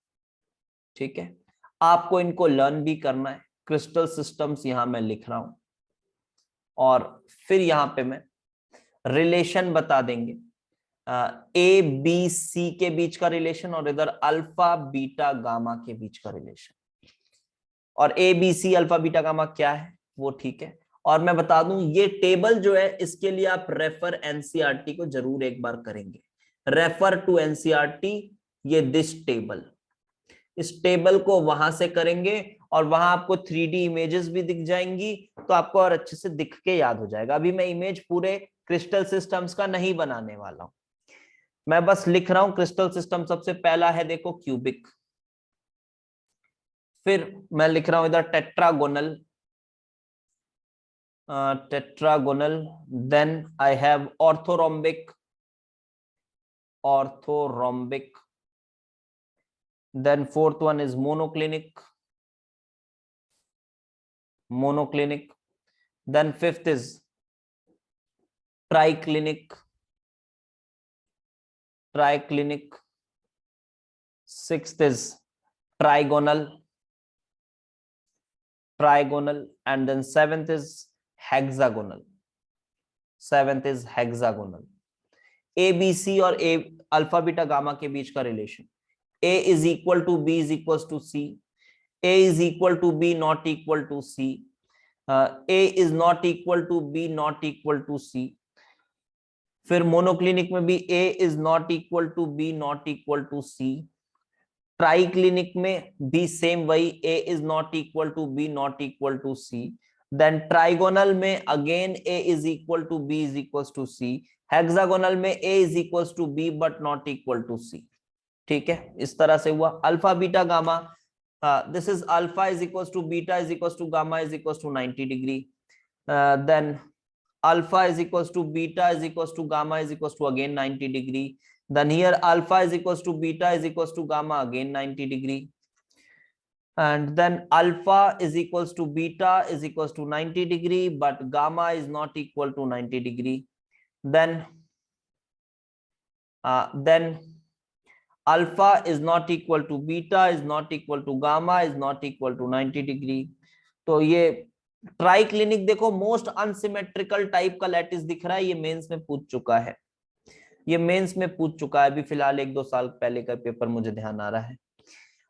ठीक है, आपको इनको लर्न भी करना है। क्रिस्टल सिस्टम्स यहां मैं लिख रहा हूं, और फिर यहां पे मैं रिलेशन बता देंगे, ए बी सी के बीच का रिलेशन, और इधर अल्फा बीटा गामा के बीच का रिलेशन। और A B C alpha beta gamma क्या है वो ठीक है। और मैं बता दूं, ये टेबल जो है इसके लिए आप रेफर एनसीईआरटी को जरूर एक बार करेंगे। रेफर टू एनसीईआरटी, ये दिस टेबल, इस टेबल को वहां से करेंगे, और वहां आपको 3D इमेजेस भी दिख जाएंगी, तो आपको और अच्छे से दिख के याद हो जाएगा। अभी मैं इमेज पूरे क्रिस्टल सिस्टम्स का नहीं बनाने वाला हूं, मैं बस लिख रहा हूं क्रिस्टल सिस्टम। सबसे पहला है देखो क्यूबिक, फिर मैं लिख रहा हूं इधर tetragonal, tetragonal, then I have orthorhombic, orthorhombic, then fourth one is monoclinic, monoclinic, then fifth is triclinic, triclinic, sixth is trigonal, trigonal, and then seventh is hexagonal, seventh is hexagonal। A B c और ए अल्फा बीटा गामा के बीच का relation, a is equal to b is equal to c, a is equal to b not equal to c, a is not equal to b not equal to c. फिर मोनोक्लिनिक में भी a is not equal to b not equal to c. Triclinic में भी सेम वही, a is not equal to b not equal to c. Then trigonal में again a is equal to b is equal to c. Hexagonal में a is equal to b but not equal to c. ठीक है, इस तरह से हुआ। Alpha beta gamma, this is alpha is equal to beta is equal to gamma is equal to 90 degree. Then alpha is equals to beta is equals to gamma is equals to again 90 degree. Then here alpha is equals to beta is equals to gamma again 90 degree. And then alpha is equals to beta is equals to 90 degree, but gamma is not equal to 90 degree. Then alpha is not equal to beta is not equal to gamma is not equal to 90 degree. तो ये ट्राई क्लिनिक देखो, मोस्ट अनसिमेट्रिकल टाइप का लैटिस दिख रहा है, ये मेंस में पूछ चुका है, ये मेंस में पूछ चुका है अभी फिलहाल 1-2 साल पहले का पेपर मुझे ध्यान आ रहा है।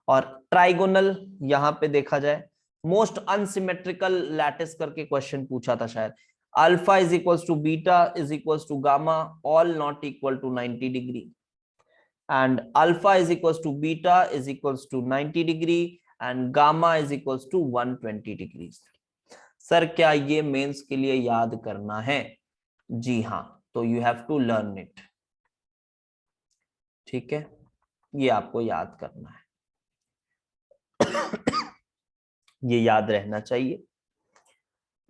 और ट्राइगोनल यहां पे देखा जाए, मोस्ट अनसिमेट्रिकल लैटिस करके क्वेश्चन पूछा था शायद। Alpha is equals to beta is equals to gamma, all not equal to 90 degree, and alpha is equals to beta is equals to 90 degree, and gamma is equals to 120 degree. Sir क्या ये मेंस के लिए याद करना है? जी हाँ, तो you have to learn it. ठीक है, ये आपको याद करना है, ये याद रहना चाहिए।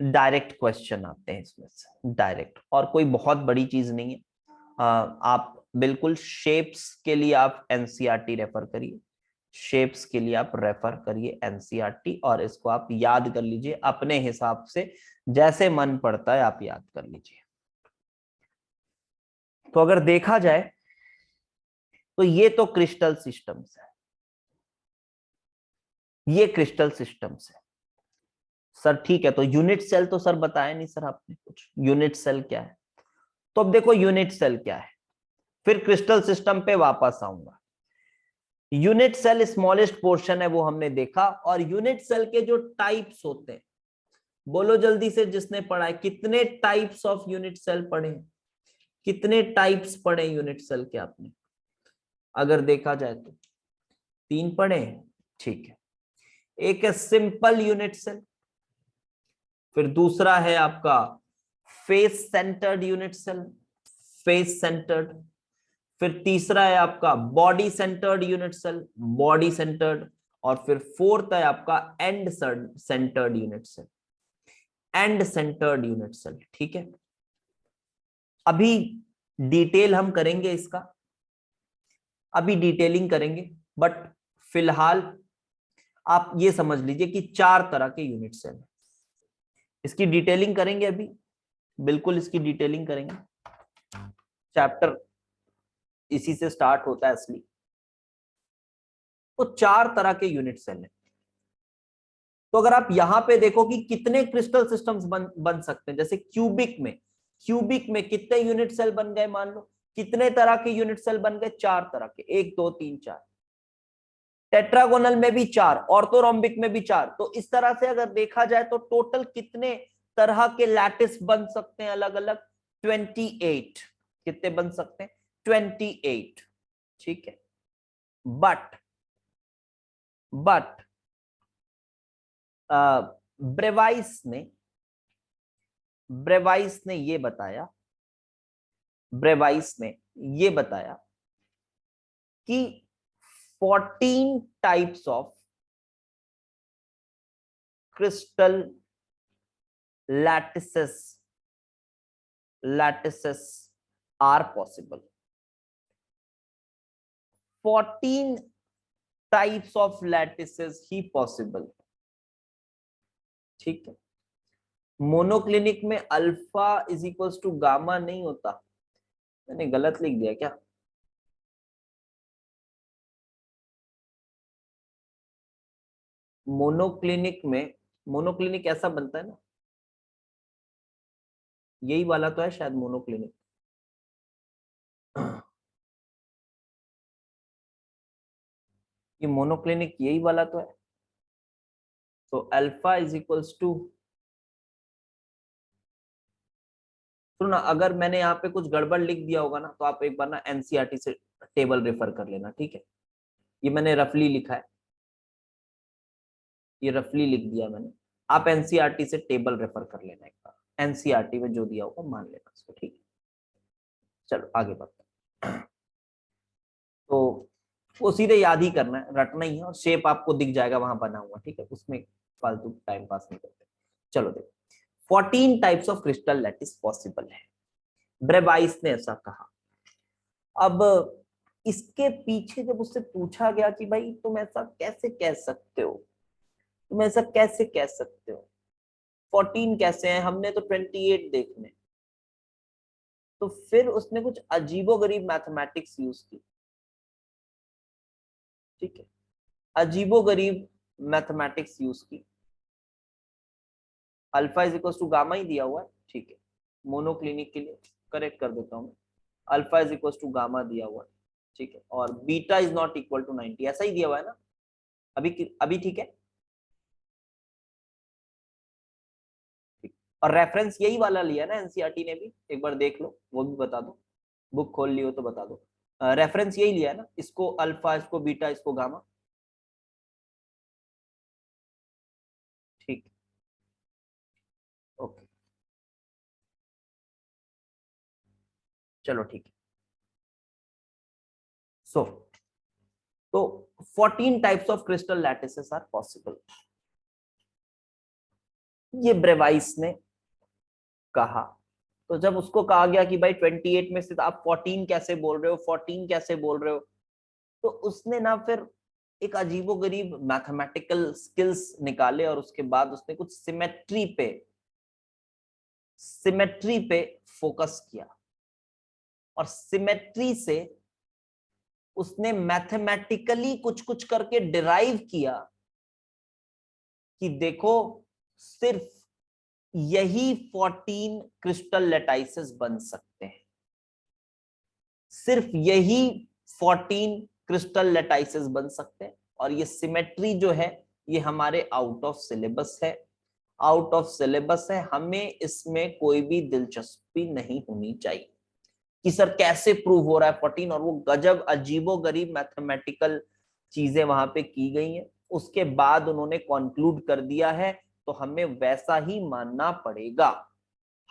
डायरेक्ट क्वेश्चन आते हैं इसमें से, डायरेक्ट, और कोई बहुत बड़ी चीज नहीं है। आप बिल्कुल शेप्स के लिए आप एनसीईआरटी रेफर करिए, शेप्स के लिए आप रेफर करिए एनसीईआरटी, और इसको आप याद कर लीजिए अपने हिसाब से, जैसे मन पड़ता है आप याद कर लीजिए। तो अगर देखा जाए तो ये तो क्रिस्टल सिस्टम्स है, ये क्रिस्टल सिस्टम्स है सर। ठीक है, तो यूनिट सेल तो सर बताया नहीं सर आपने कुछ, यूनिट सेल क्या है? तो अब देखो यूनिट सेल क्या है, फिर क्रिस्टल सिस्टम पे वापस आऊंगा। यूनिट सेल स्मॉलेस्ट पोर्शन है वो हमने देखा, और यूनिट सेल के जो टाइप्स होते हैं, बोलो जल्दी से जिसने पढ़ा है, कितने टाइप्स ऑफ यूनिट सेल पढ़े, कितने टाइप्स पढ़े यूनिट सेल के आपने? अगर देखा जाए तो 3 पढ़े, ठीक है। एक है सिंपल यूनिट सेल, फिर दूसरा है आपका face centred unit cell, face centred, फिर तीसरा है आपका body centred unit cell, body centred, और फिर फोर्थ है आपका end centred unit cell, end centred unit cell. ठीक है, अभी डिटेल हम करेंगे इसका, अभी डिटेलिंग करेंगे, बट फिलहाल आप ये समझ लीजिए कि 4 तरह के यूनिट सेल है। इसकी डिटेलिंग करेंगे अभी, बिल्कुल इसकी डिटेलिंग करेंगे, चैप्टर इसी से स्टार्ट होता है असली। तो 4 तरह के यूनिट सेल है। तो अगर आप यहां पे देखो कि कितने क्रिस्टल सिस्टम्स बन सकते हैं, जैसे क्यूबिक में, क्यूबिक में कितने यूनिट सेल बन गए, मान लो कितने तरह के यूनिट सेल बन गए? 4 तरह के, 1 2 3 4। टेट्रागोनल में भी 4, ऑर्थोरोम्बिक में भी 4। तो इस तरह से अगर देखा जाए तो टोटल कितने तरह के लैटिस बन सकते हैं अलग अलग? 28। कितने बन सकते हैं? 28। ठीक है, बट ब्रेवाइस ने ये बताया, ब्रेवाइस ने ये बताया कि 14 types of crystal lattices are possible. 14 types of lattices ही पॉसिबल। ठीक है, मोनोक्लिनिक में alpha is equals to gamma नहीं होता, मैंने गलत लिख दिया क्या? मोनोक्लिनिक में, मोनोक्लिनिक ऐसा बनता है ना, यही वाला तो है शायद मोनोक्लिनिक। ये मोनोक्लिनिक यही वाला तो है। तो अल्फा इज इक्वल्स टू, सुनो ना, अगर मैंने यहाँ पे कुछ गड़बड़ लिख दिया होगा ना, तो आप एक बार ना एनसीईआरटी से टेबल रेफर कर लेना, ठीक है? ये मैंने रफली लिखा है, ये रफली लिख दिया मैंने, आप एनसीईआरटी से टेबल रेफर कर लेना एक बार, एनसीईआरटी में जो दिया होगा मान लेना उसको, ठीक है? चलो आगे बढ़ते हैं। तो वो सीधे याद ही करना है, रटना ही है, और शेप आपको दिख जाएगा वहां बना हुआ, ठीक है? उसमें फालतू टाइम पास नहीं करते। चलो देखो, 14 types of crystal lattice possible है, ब्रेबाइस ने ऐसा कहा। अब इसके पीछे जब उससे पूछा गया कि भाई तुम ऐसा कैसे कह सकते हो, तुम ऐसा कैसे कह सकते हो, 14 कैसे हैं, हमने तो 28 देखने। तो फिर उसने कुछ अजीबोगरीब मैथमेटिक्स यूज की, ठीक है? अजीबोगरीब मैथमेटिक्स यूज की। Alpha is equal to gamma ही दिया हुआ है, ठीक है? मोनोक्लिनिक के लिए करेक्ट कर देता हूँ, alpha is equal to gamma दिया हुआ है, ठीक है? और beta is not equal to 90, ऐसा ही दिया हुआ है ना? अभी ठीक है? और रेफरेंस यही वाला लिया ना एनसीईआरटी ने भी, एक बार देख लो, वो भी बता दो, बुक खोल लियो तो बता दो। रेफरेंस यही लिया ना, इसको अल्फा, इसको बीटा, इसको गामा, ठीक? ओके, चलो ठीक है। सो तो 14 types of crystal lattices are possible. ये ब्रेवाइस ने कहा। तो जब उसको कहा गया कि भाई 28 में से आप 14 कैसे बोल रहे हो, 14 कैसे बोल रहे हो, तो उसने ना फिर एक अजीबोगरीब मैथमेटिकल स्किल्स निकाले और उसके बाद उसने कुछ सिमेट्री पे फोकस किया और सिमेट्री से उसने मैथमेटिकली कुछ कुछ करके डिराइव किया कि देखो सिर्फ यही 14 क्रिस्टल लैटाइसेस बन सकते हैं, सिर्फ यही 14 क्रिस्टल लैटाइसेस बन सकते हैं। और ये सिमेट्री जो है ये हमारे आउट ऑफ सिलेबस है, आउट ऑफ सिलेबस है, हमें इसमें कोई भी दिलचस्पी नहीं होनी चाहिए कि सर कैसे प्रूव हो रहा है 14, और वो गजब अजीबो गरीब मैथमेटिकल चीजें वहां पे की गई हैं। उसके बाद उन्होंने कंक्लूड कर दिया है, तो हमें वैसा ही मानना पड़ेगा,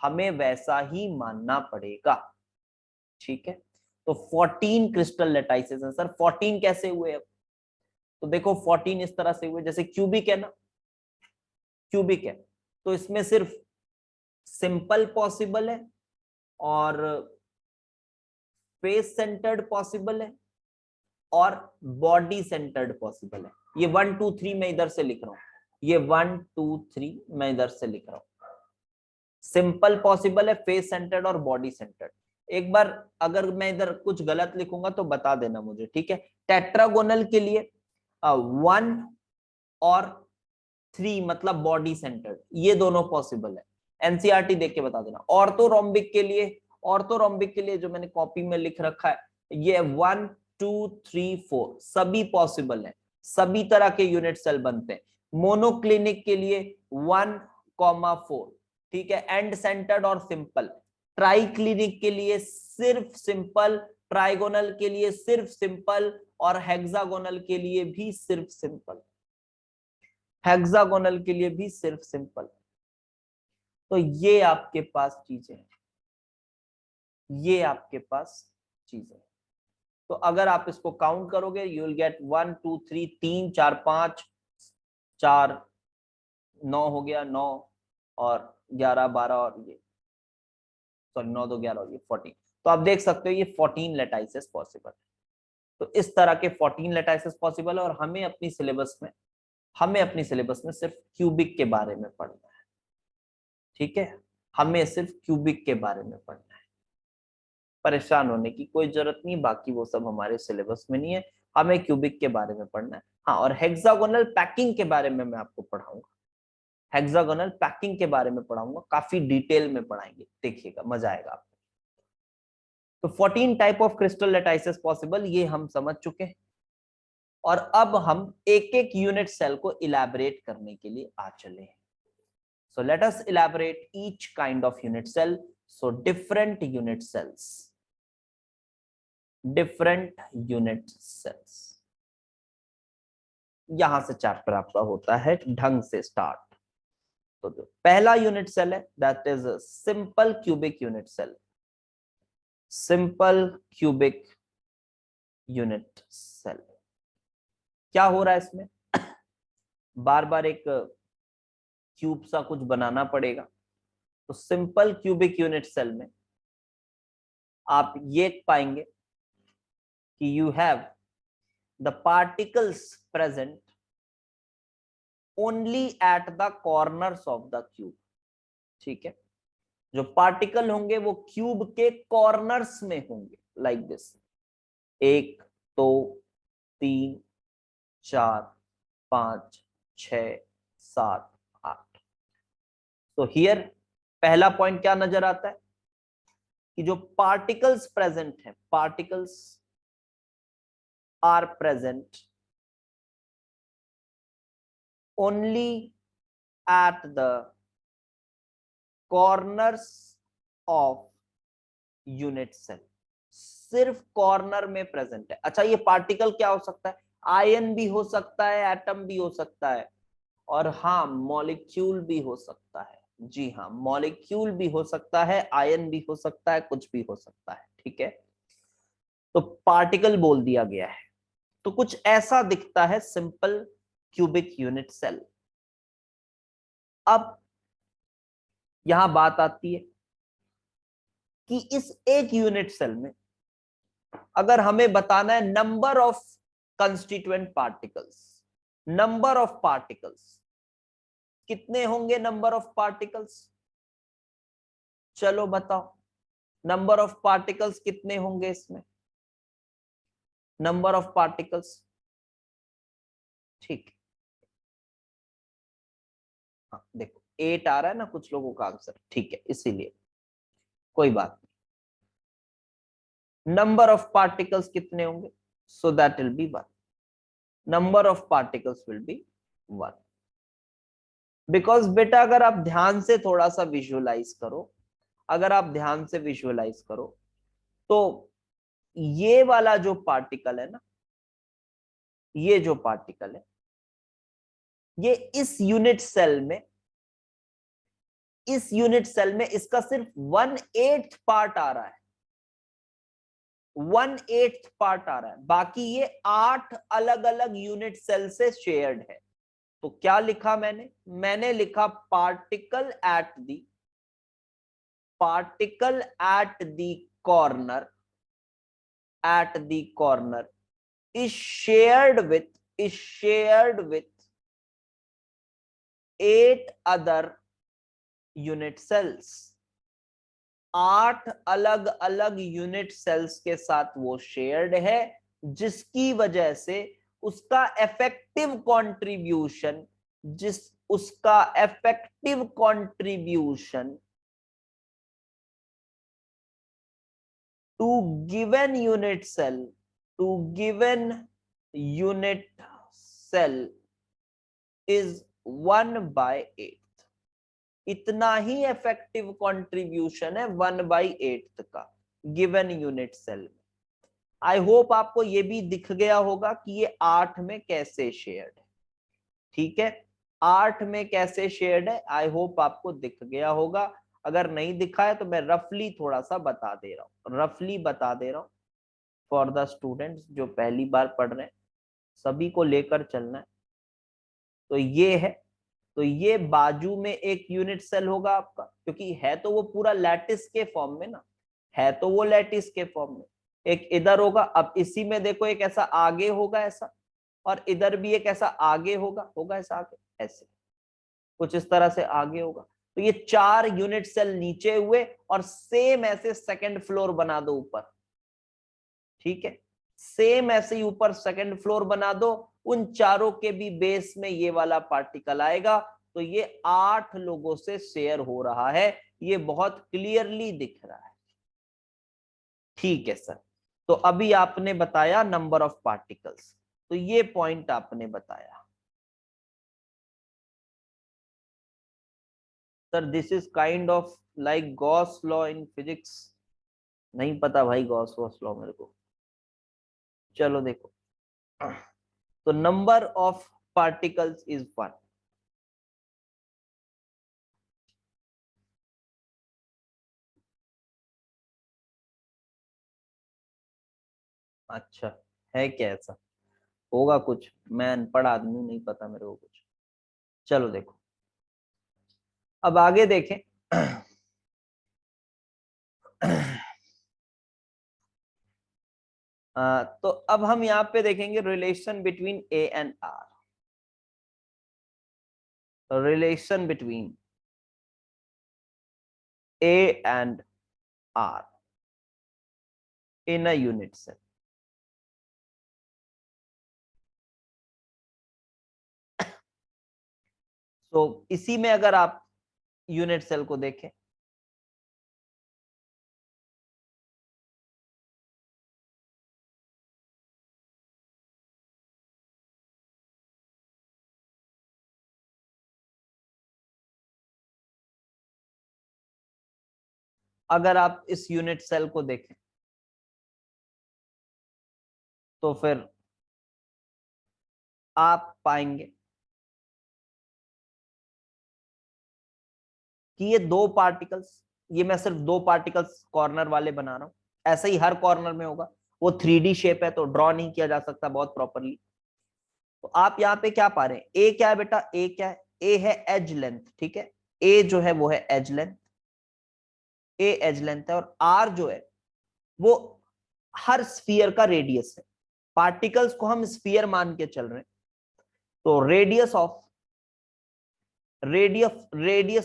हमें वैसा ही मानना पड़ेगा। ठीक है, तो 14 क्रिस्टल लैटाइसेस हैं। सर 14 कैसे हुए? अब तो देखो 14 इस तरह से हुए, जैसे क्यूबिक है ना, क्यूबिक है तो इसमें सिर्फ सिंपल पॉसिबल है और फेस सेंटर्ड पॉसिबल है और बॉडी सेंटर्ड पॉसिबल है। ये 1 2 3 मैं इधर से लिख रहा हूं, ये 1 2 3 मैं इधर से लिख रहा हूं। सिंपल पॉसिबल है, फेस सेंटर्ड और बॉडी सेंटर्ड। एक बार अगर मैं इधर कुछ गलत लिखूंगा तो बता देना मुझे, ठीक है। टेट्रागोनल के लिए 1 और 3 मतलब बॉडी सेंटर्ड, ये दोनों पॉसिबल है। एनसीईआरटी देख के बता देना। ऑर्थोरोम्बिक के लिए, ऑर्थोरोम्बिक के लिए जो मैंने कॉपी में लिख रखा है, ये 1 2 3 4 सभी पॉसिबल है, सभी तरह के यूनिट सेल बनते हैं। मोनोक्लिनिक के लिए 1,4, ठीक है, एंड सेंटर्ड और सिंपल। ट्राई क्लिनिक के लिए सिर्फ सिंपल, ट्राइगोनल के लिए सिर्फ सिंपल और हेक्सागोनल के लिए भी सिर्फ सिंपल, हेक्सागोनल के लिए भी सिर्फ सिंपल। तो ये आपके पास चीजें हैं, ये आपके पास चीजें हैं। तो अगर आप इसको काउंट करोगे यू विल गेट 1 2 3 3 4 5 4 9 हो गया, 9 और 11 12 और ये सॉरी 9 2 11 और ये 14। तो आप देख सकते हो ये 14 लैटाइसेस पॉसिबल है। तो इस तरह के 14 लैटाइसेस पॉसिबल है और हमें अपनी सिलेबस में, हमें अपनी सिलेबस में सिर्फ क्यूबिक के बारे में पढ़ना है, ठीक है, हमें सिर्फ क्यूबिक के बारे में पढ़ना है। परेशान होने की कोई जरूरत नहीं, बाकी वो सब हमारे सिलेबस में नहीं है, हमें क्यूबिक के बारे में पढ़ना है। हाँ, और हेक्सागोनल पैकिंग के बारे में मैं आपको पढ़ाऊंगा, हेक्सागोनल पैकिंग के बारे में पढ़ाऊंगा, काफी डिटेल में पढ़ाएंगे, देखिएगा मजा आएगा आपको। तो 14 टाइप ऑफ क्रिस्टल लैटाइसेस पॉसिबल, ये हम समझ चुके हैं। और अब हम एक एक यूनिट सेल को इलैबोरेट करने के लिए आ चले हैं। So let us elaborate each kind of unit cell. So different unit cells, different unit cells. यहां से चैप्टर आपका होता है ढंग से स्टार्ट। तो जो पहला यूनिट सेल है that is simple cubic unit cell, simple cubic unit cell. क्या हो रहा है इसमें? बार बार एक क्यूब सा कुछ बनाना पड़ेगा। तो सिंपल क्यूबिक यूनिट सेल में आप ये पाएंगे कि you have the particles present only at the corners of the cube, ठीक है। जो पार्टिकल होंगे वो क्यूब के कॉर्नर्स में होंगे, लाइक दिस, 1 2 3 4 5 6 7 8। तो हियर पहला पॉइंट क्या नजर आता है कि जो पार्टिकल्स प्रेजेंट है, particles are present only at the corners of unit cell, सिर्फ कॉर्नर में प्रेजेंट है। अच्छा, ये पार्टिकल क्या हो सकता है? आयन भी हो सकता है, एटम भी हो सकता है, और हाँ मॉलिक्यूल भी हो सकता है। जी हाँ, मॉलिक्यूल भी हो सकता है, आयन भी हो सकता है, कुछ भी हो सकता है, ठीक है। तो पार्टिकल बोल दिया गया है। तो कुछ ऐसा दिखता है सिंपल क्यूबिक यूनिट सेल। अब यहां बात आती है कि इस एक यूनिट सेल में अगर हमें बताना है number of constituent particles, number of particles कितने होंगे, नंबर ऑफ पार्टिकल्स, चलो बताओ नंबर ऑफ पार्टिकल्स कितने होंगे इसमें, नंबर ऑफ पार्टिकल्स। ठीक, हाँ देखो 8 आ रहा है ना कुछ लोगों का आंसर, ठीक है, इसीलिए कोई बात नहीं। नंबर ऑफ पार्टिकल्स कितने होंगे, so that will be 1, number of particles will be 1। Because बेटा अगर आप ध्यान से थोड़ा सा विजुअलाइज करो, अगर आप ध्यान से विजुअलाइज करो तो ये वाला जो पार्टिकल है ना, ये जो पार्टिकल है, ये इस यूनिट सेल में, इस यूनिट सेल में इसका सिर्फ 1/8 पार्ट आ रहा है, 1/8 पार्ट आ रहा है, बाकी ये 8 अलग अलग यूनिट सेल से शेयर्ड है। तो क्या लिखा मैंने, मैंने लिखा particle at the, particle at the corner, at the corner is shared with 8 other unit cells, 8 अलग अलग यूनिट सेल्स के साथ वो शेयर्ड है, जिसकी वजह से उसका इफेक्टिव कंट्रीब्यूशन, उसका effective contribution to given unit cell, to given unit cell is 1/8। इतना ही इफेक्टिव कंट्रीब्यूशन है 1/8 का गिवन यूनिट सेल में। आई होप आपको ये भी दिख गया होगा कि ये 8 में कैसे शेयर्ड है, ठीक है, 8 में कैसे शेयर्ड है, आई होप आपको दिख गया होगा। अगर नहीं दिखा है तो मैं रफली थोड़ा सा बता दे रहा हूं, रफली बता दे रहा हूं फॉर द स्टूडेंट्स जो पहली बार पढ़ रहे हैं, सभी को लेकर चलना है। तो ये है, तो ये बाजू में एक यूनिट सेल होगा आपका, क्योंकि है तो वो पूरा लैटिस के फॉर्म में ना, है तो वो लैटिस के फॉर्म में। एक इधर होगा, अब इसी में देखो एक ऐसा आगे होगा ऐसा, और इधर भी एक ऐसा आगे होगा, होगा ऐसा आगे, ऐसे कुछ इस तरह से आगे होगा। तो ये 4 यूनिट सेल नीचे हुए और सेम ऐसे सेकंड फ्लोर बना दो ऊपर, ठीक है, सेम ऐसे ही ऊपर सेकंड फ्लोर बना दो, उन चारों के भी बेस में ये वाला पार्टिकल आएगा। तो ये 8 लोगों से शेयर हो रहा है, ये बहुत क्लियरली दिख रहा है, ठीक है सर। तो अभी आपने बताया नंबर ऑफ पार्टिकल्स, तो ये पॉइंट आपने बताया sir, this is kind of like Gauss law in physics. नहीं पता भाई गॉस लॉ मेरे को, चलो देखो। तो नंबर ऑफ पार्टिकल्स इज 1। अच्छा, है क्या ऐसा, होगा कुछ, मैं अनपढ़ आदमी हूं, नहीं पता मेरे को कुछ। चलो देखो, अब आगे देखें। तो अब हम यहां पे देखेंगे relation between A and are, relation between A and R in a unit cell. तो इसी में अगर आप यूनिट सेल को देखें, अगर आप इस यूनिट सेल को देखें तो फिर आप पाएंगे कि ये 2 पार्टिकल्स, ये मैं सिर्फ 2 पार्टिकल्स कॉर्नर वाले बना रहा हूं, ऐसे ही हर कॉर्नर में होगा। वो 3D शेप है तो ड्रॉ नहीं किया जा सकता बहुत प्रॉपरली। तो आप यहाँ पे क्या पा रहे हैं, ए क्या है बेटा, ए क्या है, ए है एज लेंथ, ठीक है, ए जो है वो है एज लेंथ, ए एज लेंथ है, और आर जो है वो हर स्फीयर का रेडियस है। पार्टिकल्स को हम स्फीयर मान के चल रहे हैं, तो रेडियस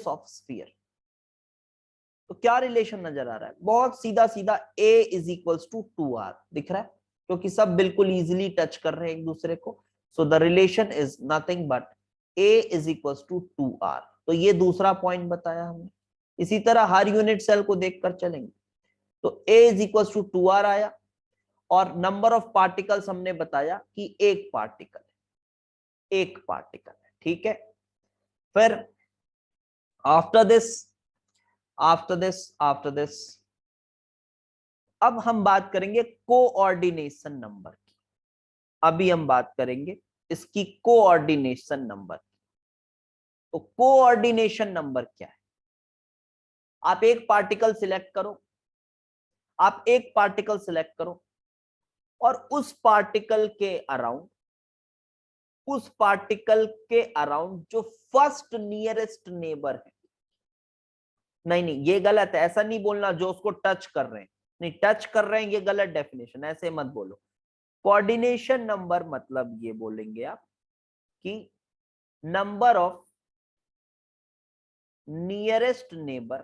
ऑफ स्फीयर। तो क्या रिलेशन नजर आ रहा है? बहुत सीधा सीधा, a is equals to 2r दिख रहा है, क्योंकि सब बिल्कुल इजीली टच कर रहे हैं एक दूसरे को। So the relation is nothing but a is equals to 2r। तो ये दूसरा पॉइंट बताया हमने। इसी तरह हर यूनिट सेल को देखकर चलेंगे, तो a is equals to 2r आया, और नंबर ऑफ पार्टिकल्स हमने बताया कि एक पार्टिकल है, ठीक है। फिर आफ्टर दिस अब हम बात करेंगे कोऑर्डिनेशन नंबर की। अभी हम बात करेंगे इसकी कोऑर्डिनेशन नंबर। तो कोऑर्डिनेशन नंबर क्या है? आप एक पार्टिकल सिलेक्ट करो, और उस पार्टिकल के अराउंड जो फर्स्ट नियरेस्ट नेबर है। नहीं, ये गलत है, ऐसा नहीं बोलना जो उसको टच कर रहे हैं। नहीं, टच कर रहे हैं ये गलत डेफिनेशन, ऐसे मत बोलो। कोऑर्डिनेशन नंबर मतलब ये बोलेंगे आप कि number of nearest neighbour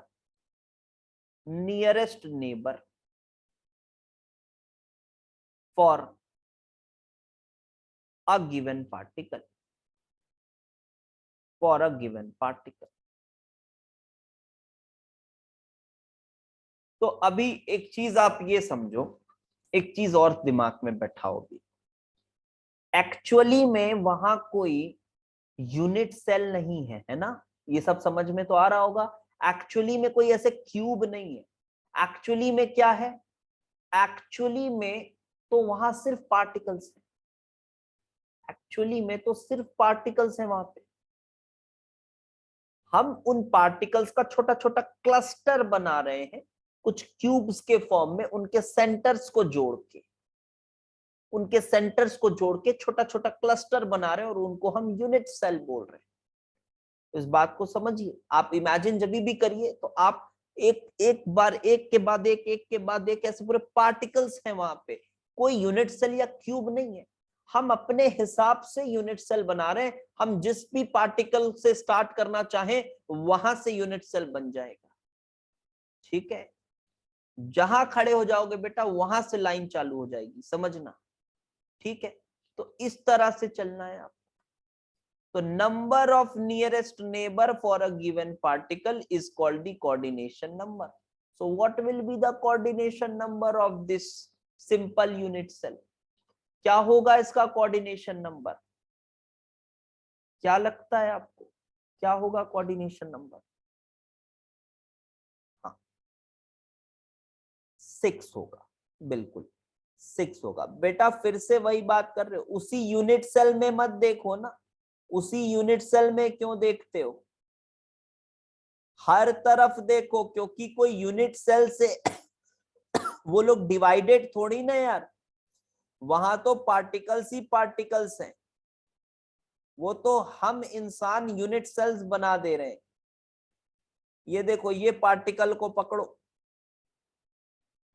for a given particle, तो अभी एक चीज आप ये समझो, एक चीज और दिमाग में बैठाओगी। एक्चुअली में वहां कोई यूनिट सेल नहीं है ना? ये सब समझ में तो आ रहा होगा। एक्चुअली में कोई ऐसे क्यूब नहीं है। एक्चुअली में क्या है? एक्चुअली में तो वहां सिर्फ पार्टिकल्स है। एक्चुअली में तो सिर्फ पार्टिकल्स है वहां पे। हम उन पार्टिकल्स का छोटा छोटा क्लस्टर बना रहे हैं, कुछ क्यूब्स के फॉर्म में, उनके सेंटर्स को जोड़ के छोटा छोटा क्लस्टर बना रहे हैं, और उनको हम यूनिट सेल बोल रहे हैं। इस बात को समझिए। आप इमेजिन जब भी करिए, तो आप एक बार एक के बाद एक ऐसे पूरे पार्टिकल्स हैं वहां पे। कोई यूनिट सेल या क्यूब नहीं है। हम अपने हिसाब से यूनिट सेल बना रहे हैं। हम जिस भी पार्टिकल से स्टार्ट करना चाहें वहां से यूनिट सेल बन जाएगा, ठीक है। जहां खड़े हो जाओगे बेटा वहां से लाइन चालू हो जाएगी, समझना, ठीक है। तो इस तरह से चलना है आप। तो number of nearest neighbour for a given particle is called the coordination number. So what will be the coordination number of this simple unit cell? क्या होगा इसका कोऑर्डिनेशन नंबर? क्या लगता है आपको, क्या होगा कोऑर्डिनेशन नंबर? हाँ, 6 होगा, बिल्कुल 6 होगा। बेटा फिर से वही बात कर रहे हो, उसी यूनिट सेल में मत देखो ना। उसी यूनिट सेल में क्यों देखते हो? हर तरफ देखो, क्योंकि कोई यूनिट सेल से वो लोग डिवाइडेड थोड़ी ना यार। वहां तो पार्टिकल्स ही पार्टिकल्स हैं। वो तो हम इंसान यूनिट सेल्स बना दे रहे हैं। ये देखो, ये पार्टिकल को पकड़ो,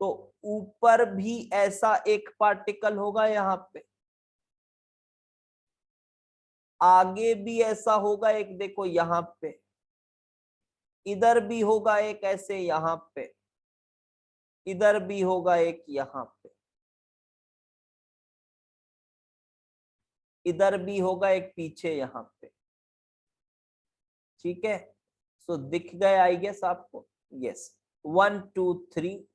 तो ऊपर भी ऐसा एक पार्टिकल होगा यहां पे, आगे भी ऐसा होगा एक, देखो यहां पे, इधर भी होगा एक ऐसे यहां पे, इधर भी होगा एक यहां पे, इधर भी होगा एक पीछे यहां पे, ठीक है। सो दिख गए आई गेस आपको? यस, 1 2 3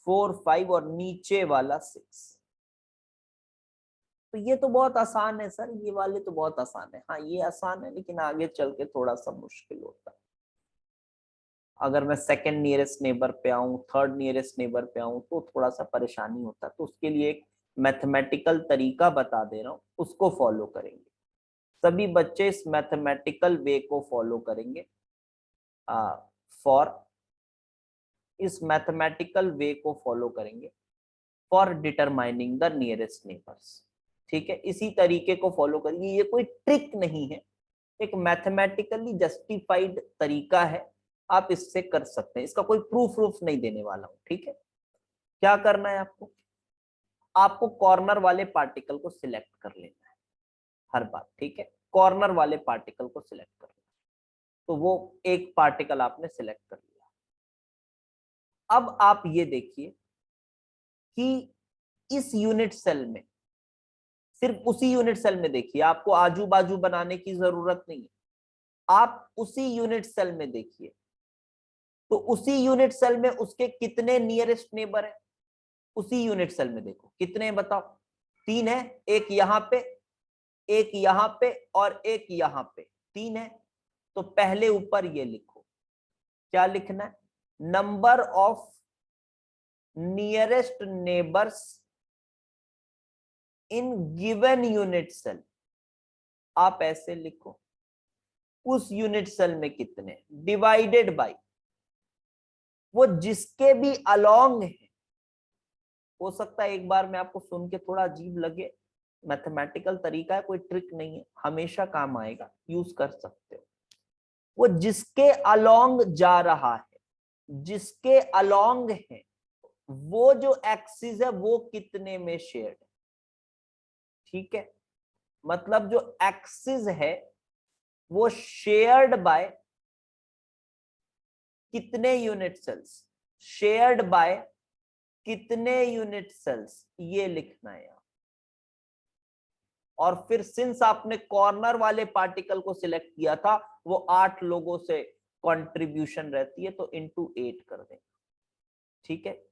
4 5 और नीचे वाला 6। तो ये तो बहुत आसान है सर, ये वाले तो बहुत आसान है। हाँ ये आसान है, लेकिन आगे चल के थोड़ा सा मुश्किल होता है। अगर मैं सेकंड नियरेस्ट नेबर पे आऊं, थर्ड नियरेस्ट नेबर पे आऊं, तो थोड़ा सा परेशानी होता है। तो उसके लिए एक मैथमेटिकल तरीका बता दे रहा हूं, उसको फॉलो करेंगे सभी बच्चे। इस मैथमेटिकल वे को फॉलो करेंगे फॉर इस मैथमेटिकल वे को फॉलो करेंगे for determining the nearest neighbours, ठीक है। इसी तरीके को फॉलो करेंगे। ये कोई ट्रिक नहीं है, एक मैथमेटिकली जस्टिफाइड तरीका है, आप इससे कर सकते हैं, इसका कोई प्रूफ नहीं देने वाला हूं, ठीक है। क्या करना है आपको, आपको कॉर्नर वाले पार्टिकल को सिलेक्ट कर लेना है हर बार, ठीक है, कॉर्नर वाले पार्टिकल को सिलेक्ट कर लेना। तो वो एक पार्टिकल आपने सिलेक्ट कर लिया। अब आप ये देखिए कि इस यूनिट सेल में, सिर्फ उसी यूनिट सेल में देखिए, आपको आजू बाजू बनाने की जरूरत नहीं है, आप उसी यूनिट सेल में देखिए। तो उसी यूनिट सेल में उसके कितने नियरेस्ट नेबर है, उसी यूनिट सेल में देखो कितने हैं बताओ। 3 है, एक यहां पे, एक यहां पे और एक यहां पे, 3 है। तो पहले ऊपर ये लिखो, क्या लिखना है, number of nearest neighbours in given unit cell. आप ऐसे लिखो, उस यूनिट सेल में कितने डिवाइडेड बाय वो जिसके भी अलोंग है। हो सकता है एक बार में आपको सुन के थोड़ा अजीब लगे, मैथमेटिकल तरीका है, कोई ट्रिक नहीं है, हमेशा काम आएगा, यूज कर सकते हो। वो जिसके अलोंग जा रहा है, जिसके अलोंग है, वो जो एक्सिस है वो कितने में शेयर्ड है, ठीक है। मतलब जो एक्सिस है वो शेयर्ड बाय कितने यूनिट सेल्स, शेयर्ड बाय कितने यूनिट सेल्स, ये लिखना है यहां। और फिर सिंस आपने कॉर्नर वाले पार्टिकल को सिलेक्ट किया था, वो 8 लोगों से कंट्रीब्यूशन रहती है, तो इनटू 8 कर दें, ठीक है।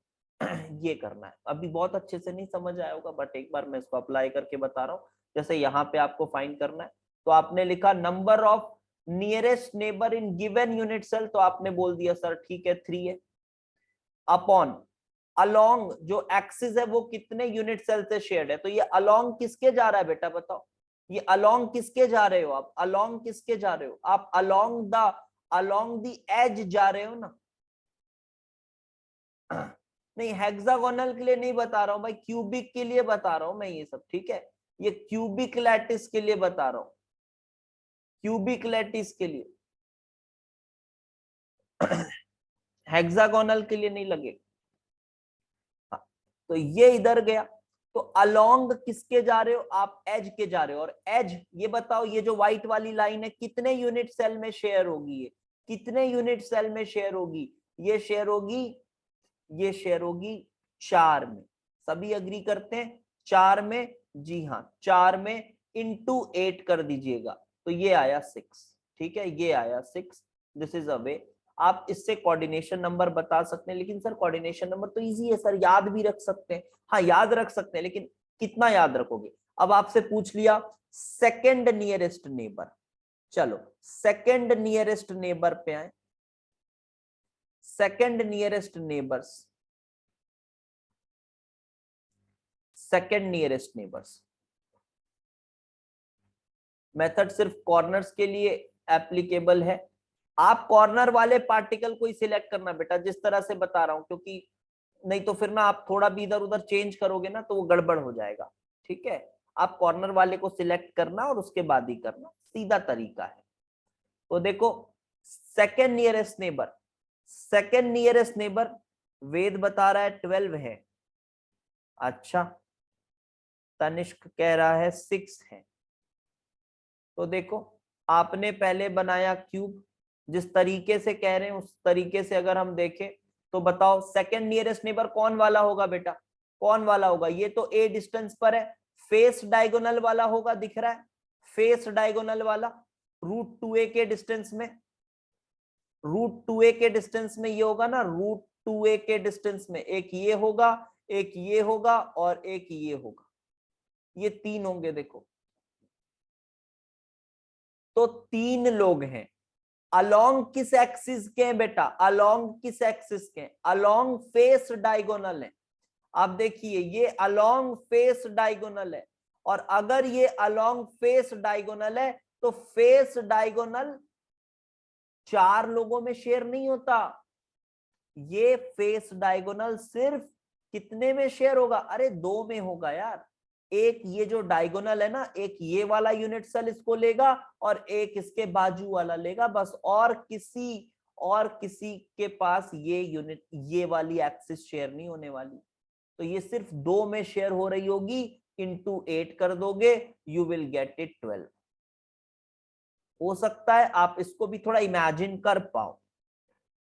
ये करना है, अभी बहुत अच्छे से नहीं समझ आया होगा, बट एक बार मैं इसको अप्लाई करके बता रहा हूं। जैसे यहाँ पे आपको फाइंड करना है, तो आपने लिखा number of nearest neighbour in given unit cell, तो आपने बोल दिया सर ठीक है 3 है, अपॉन अलोंग जो एक्सिस है वो कितने यूनिट सेल से शेयर्ड है। तो ये अलोंग किसके जा रहा है बेटा बताओ, ये अलोंग किसके जा रहे हो आप, अलोंग किसके जा रहे हो आप, अलोंग द एज जा रहे हो ना। नहीं, हेक्सागोनल के लिए नहीं बता रहा हूं भाई, क्यूबिक के लिए बता रहा हूं मैं ये सब, ठीक है। ये क्यूबिक लैटिस के लिए बता रहा हूं, क्यूबिक लैटिस के लिए, हेक्सागोनल के लिए नहीं लगेगा। तो ये इधर गया, तो अलोंग किसके जा रहे हो आप, एज के जा रहे हो। और एज ये बताओ, ये जो व्हाइट वाली लाइन है कितने यूनिट सेल में शेयर होगी, ये कितने यूनिट सेल में शेयर होगी, ये शेयर होगी, ये शेयर होगी 4 में। सभी अग्री करते हैं 4 में, जी हाँ 4 में, इंटू 8 कर दीजिएगा, तो ये आया 6, ठीक है, ये आया 6। दिस इज अ वे, आप इससे कोऑर्डिनेशन नंबर बता सकते हैं, लेकिन सर कोऑर्डिनेशन नंबर तो इजी है सर, याद भी रख सकते हैं। हाँ याद रख सकते हैं, लेकिन कितना याद रखोगे। अब आपसे पूछ लिया सेकंड नियरेस्ट नेबर, चलो सेकंड नियरेस्ट नेबर पे आए, second nearest neighbours, second nearest neighbours method सिर्फ कॉर्नर्स के लिए एप्लीकेबल है। आप कॉर्नर वाले पार्टिकल को ही सिलेक्ट करना बेटा, जिस तरह से बता रहा हूं, क्योंकि नहीं तो फिर ना आप थोड़ा भी इधर उधर चेंज करोगे ना तो वो गड़बड़ हो जाएगा, ठीक है। आप कॉर्नर वाले को सिलेक्ट करना और उसके बाद ही करना, सीधा तरीका है। तो देखो second nearest neighbour, second nearest neighbour वेद बता रहा है 12 है, अच्छा तनिष्क कह रहा है 6 है। तो देखो आपने पहले बनाया क्यूब, जिस तरीके से कह रहे हैं उस तरीके से अगर हम देखें तो बताओ सेकंड नियरेस्ट नेबर कौन वाला होगा बेटा, कौन वाला होगा, ये तो ए डिस्टेंस पर है, फेस डायगोनल वाला होगा, दिख रहा है फेस डायगोनल वाला, √2a के डिस्टेंस में, √2a के डिस्टेंस में ये होगा ना, √2a के डिस्टेंस में एक ये होगा, एक ये होगा और एक ये होगा, ये 3 होंगे। देखो तो 3 लोग हैं, अलोंग किस एक्सिस के हैं बेटा, अलोंग किस एक्सिस के हैं, अलोंग फेस डायगोनल है। आप देखिए ये अलोंग फेस डायगोनल है, और अगर ये अलोंग फेस डायगोनल है तो फेस डायगोनल 4 लोगों में शेयर नहीं होता, ये फेस डायगोनल सिर्फ कितने में शेयर होगा, अरे 2 में होगा यार, एक ये जो डायगोनल है ना, एक ये वाला यूनिट सेल इसको लेगा और एक इसके बाजू वाला लेगा बस, और किसी के पास ये वाली एक्सिस शेयर नहीं होने वाली। तो ये सिर्फ 2 में शेयर हो रही होगी, इंटू 8 कर दोगे, यू विल गेट इट 12। हो सकता है आप इसको भी थोड़ा इमेजिन कर पाओ,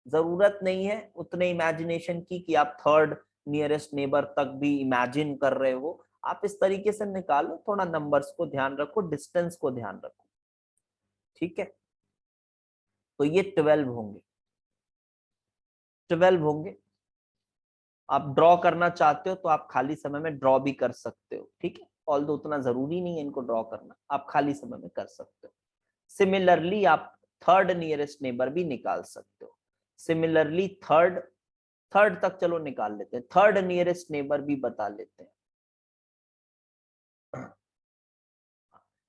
जरूरत नहीं है उतने इमेजिनेशन की कि आप थर्ड नियरेस्ट नेबर तक भी इमेजिन कर रहे हो। आप इस तरीके से निकालो, थोड़ा नंबर्स को ध्यान रखो, डिस्टेंस को ध्यान रखो, ठीक है। तो ये 12 होंगे, 12 होंगे। आप ड्रॉ करना चाहते हो तो आप खाली समय में ड्रॉ भी कर सकते हो, ठीक है। ऑल्दो उतना जरूरी नहीं है इनको ड्रॉ करना, आप खाली समय में कर सकते हो। सिमिलरली आप थर्ड नियरेस्ट नेबर भी निकाल सकते हो। सिमिलरली थर्ड तक चलो निकाल लेते हैं, थर्ड नियरेस्ट नेबर भी बता लेते हैं।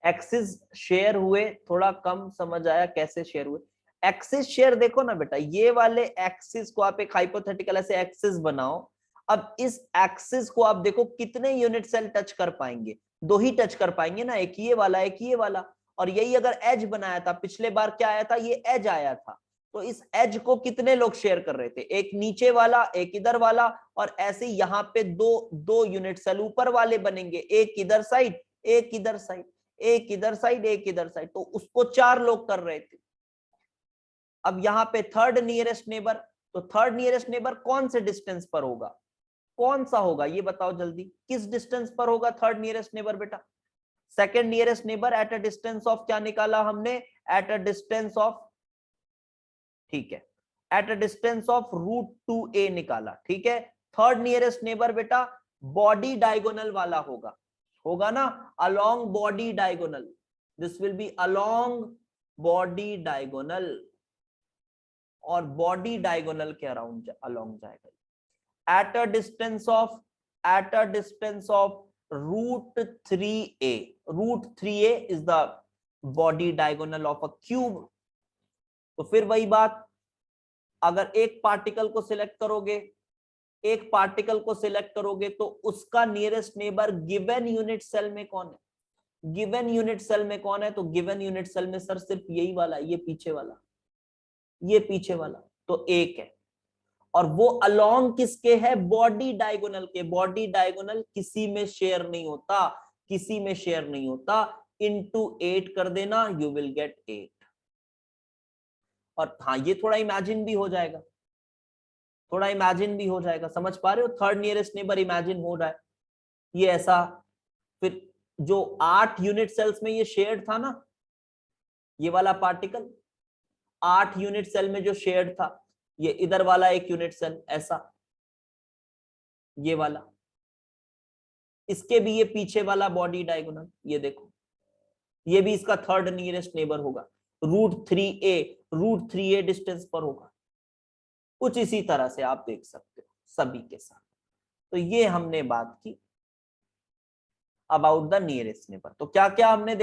एक्सिस शेयर हुए, थोड़ा कम समझ आया कैसे शेयर हुए। एक्सिस शेयर देखो ना बेटा, ये वाले एक्सिस को आप एक हाइपोथेटिकल ऐसे एक्सिस बनाओ। अब इस एक्सिस को आप देखो कितने यूनिट सेल टच कर पाएंगे, 2 ही टच कर पाएंगे ना, एक ये वाला एक ये वाला। और यही अगर एज बनाया था, पिछले बार क्या आया था, ये एज आया था, तो इस एज को कितने लोग शेयर कर रहे थे, एक नीचे वाला एक इधर वाला, और ऐसे यहाँ पे दो यूनिट सेल ऊपर वाले बनेंगे, एक इधर साइड एक इधर साइड, एक इधर साइड एक इधर साइड, तो उसको 4 लोग कर रहे थे। अब यहाँ पे थर्ड नियरेस्ट नेबर, तो थर्ड नियरेस्ट नेबर कौन से डिस्टेंस पर होगा, कौन सा होगा ये बताओ जल्दी, किस डिस्टेंस पर होगा थर्ड नियरेस्ट नेबर बेटा। Second nearest neighbour at a distance of, क्या निकाला हमने, एट अ डिस्टेंस ऑफ, ठीक है, eight a distance of √2a निकाला, ठीक है। थर्ड नियरेस्ट नेबर बेटा बॉडी डायगोनल वाला होगा ना, along body diagonal, this will be along body diagonal, और बॉडी डायगोनल के अराउंड अलोंग जाएगा eight a distance of √3a, √3a is the body diagonal of a cube. तो फिर वही बात, अगर एक पार्टिकल को सिलेक्ट करोगे तो उसका nearest neighbour given unit cell में कौन है, गिवन यूनिट सेल में कौन है, तो गिवन यूनिट सेल में सर सिर्फ यही वाला, ये पीछे वाला, तो एक है। और वो अलोंग किसके है, बॉडी डायगोनल के, बॉडी डायगोनल किसी में शेयर नहीं होता, इंटू 8 कर देना, यू विल गेट 8। और हाँ, ये थोड़ा इमेजिन भी हो जाएगा, समझ पा रहे हो, थर्ड नियरेस्ट नेबर इमेजिन हो रहा है ये ऐसा। फिर जो 8 यूनिट सेल्स में ये शेयर्ड था ना, ये वाला पार्टिकल 8 यूनिट सेल में जो शेयर्ड था, ये इधर वाला एक यूनिट सेल ऐसा, ये वाला, इसके भी ये पीछे वाला बॉडी डायगोनल, ये देखो, ये भी इसका थर्ड नियरेस्ट नेबर होगा, √3a डिस्टेंस पर होगा। कुछ इसी तरह से आप देख सकते हो सभी के साथ। तो ये हमने बात की अबाउट द नियरेस्ट नेबर। तो क्या क्या हमने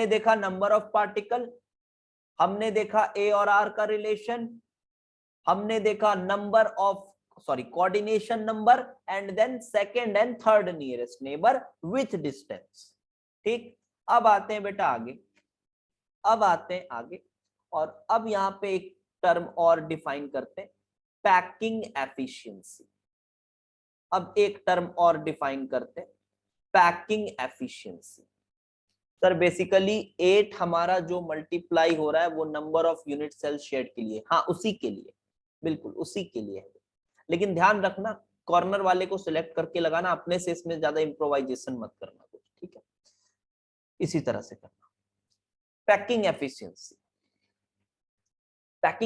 देखा नंबर ऑफ पार्टिकल, हमने देखा ए और आर का रिलेशन, हमने देखा coordination number, and then second and third nearest neighbour with distance. ठीक, अब आते हैं बेटा आगे, और अब यहां पे एक टर्म और डिफाइन करते हैं, पैकिंग एफिशिएंसी। अब एक टर्म और डिफाइन करते हैं, पैकिंग एफिशिएंसी। सर बेसिकली 8 हमारा जो मल्टीप्लाई हो रहा है वो number of unit cell shared के लिए, हाँ उसी के लिए, बिल्कुल उसी के लिए है। लेकिन ध्यान रखना कॉर्नर वाले को सिलेक्ट करके लगाना, अपने से इसमें ज्यादा इम्प्रोवाइजेशन मत करना कुछ, ठीक है, इसी तरह से करना। पैकिंग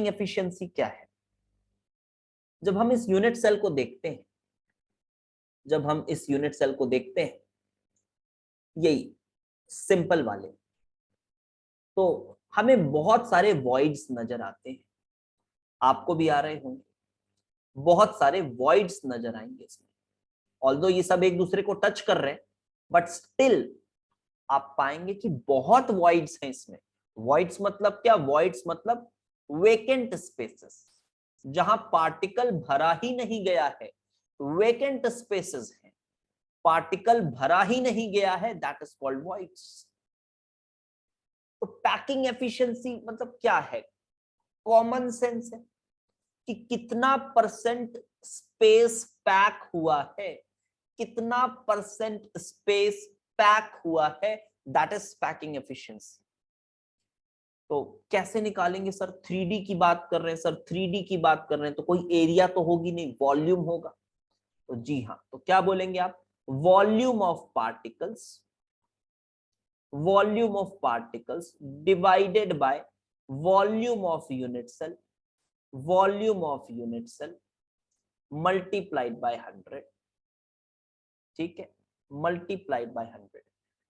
एफिशिएंसी क्या है, जब हम इस यूनिट सेल को देखते हैं, यही सिंपल वाले, तो हमें बहुत सारे वॉइड्स नजर आते हैं, आपको भी आ रहे होंगे, बहुत सारे वॉइड्स नजर आएंगे इसमें। ऑल्दो ये सब एक दूसरे को टच कर रहे हैं, बट स्टिल आप पाएंगे कि बहुत वॉइड्स हैं इसमें। वॉइड्स मतलब क्या, वॉइड्स मतलब वेकेंट स्पेसेस, जहां पार्टिकल भरा ही नहीं गया है, वेकेंट स्पेसेस हैं। पार्टिकल भरा ही नहीं गया है, दैट इज कॉल्ड वॉइड्स। तो पैकिंग एफिशिएंसी मतलब क्या है? कॉमन सेंस है कि कितना परसेंट स्पेस पैक हुआ है, कितना परसेंट स्पेस पैक हुआ है, दैट इज पैकिंग एफिशिएंसी। तो कैसे निकालेंगे सर? 3D की बात कर रहे हैं सर, 3D की बात कर रहे हैं तो कोई एरिया तो होगी नहीं, वॉल्यूम होगा। तो जी हाँ, तो क्या बोलेंगे आप? Volume of particles, volume of particles divided by volume of unit cell, volume of unit cell multiplied by 100। ठीक है, मल्टीप्लाइड बाय 100।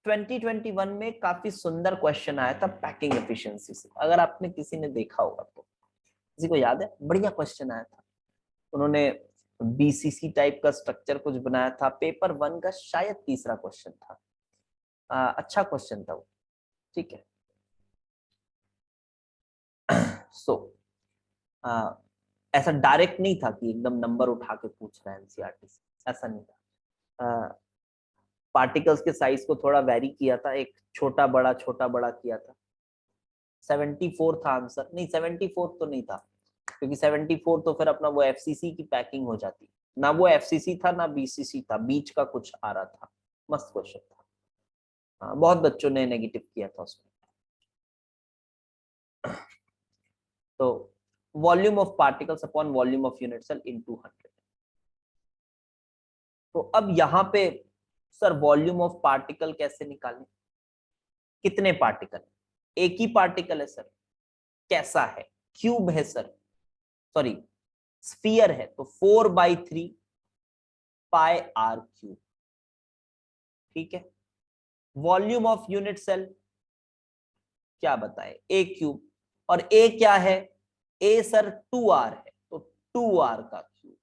2021 में काफी सुंदर क्वेश्चन आया था पैकिंग एफिशिएंसी से, अगर आपने किसी ने देखा होगा तो। किसी को याद है? बढ़िया क्वेश्चन आया था, उन्होंने बीसीसी टाइप का स्ट्रक्चर कुछ बनाया था, पेपर 1 का शायद तीसरा क्वेश्चन था। अच्छा क्वेश्चन था वो। ठीक है। सो ऐसा डायरेक्ट नहीं था कि एकदम नंबर उठा के पूछ रहा है एनसीईआरटी से, ऐसा नहीं था। पार्टिकल्स के साइज को थोड़ा वेरी किया था, एक छोटा बड़ा किया था। 74 था आंसर, नहीं 74 तो नहीं था, क्योंकि 74 तो फिर अपना वो एफसीसी की पैकिंग हो जाती, ना वो एफसीसी था ना बीसीसी था, बीच का कुछ आ रहा था। मस्त क्वेश्चन था। बहुत बच्चों ने नेगेटिव किया था उसमें। तो volume of particles upon volume of unit cell into 100। तो अब यहां पे सर वॉल्यूम ऑफ पार्टिकल कैसे निकालें? कितने पार्टिकल? एक ही पार्टिकल है सर। कैसा है? क्यूब है सर, सॉरी स्फीयर है, तो 4/3 पाई आर क्यूब। ठीक है। वॉल्यूम ऑफ यूनिट सेल क्या बताए? ए क्यूब। और ए क्या है? ए सर 2r है, तो 2r का क्यूब,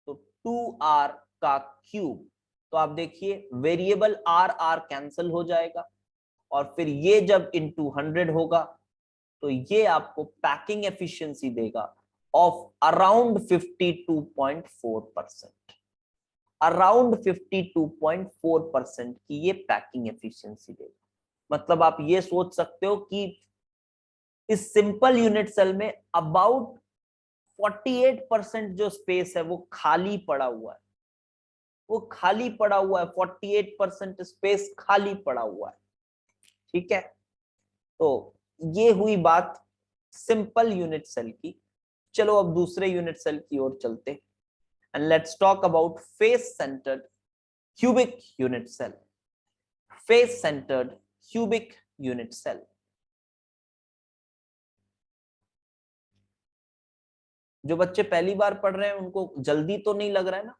तो 2r का क्यूब। तो आप देखिए वेरिएबल आर आर कैंसिल हो जाएगा, और फिर ये जब इनटू 100 होगा तो ये आपको पैकिंग एफिशिएंसी देगा ऑफ अराउंड 52.4%। अराउंड 52.4% की ये पैकिंग एफिशिएंसी देगा। मतलब आप ये सोच सकते हो कि इस सिंपल यूनिट सेल में अबाउट 48% जो स्पेस है वो खाली पड़ा हुआ है, वो खाली पड़ा हुआ है, 48% स्पेस खाली पड़ा हुआ है। ठीक है। तो ये हुई बात सिंपल यूनिट सेल की। चलो अब दूसरे यूनिट सेल की ओर चलते and let's talk about face centred cubic unit cell. Face centred cubic unit cell. जो बच्चे पहली बार पढ़ रहे हैं उनको जल्दी तो नहीं लग रहा है ना?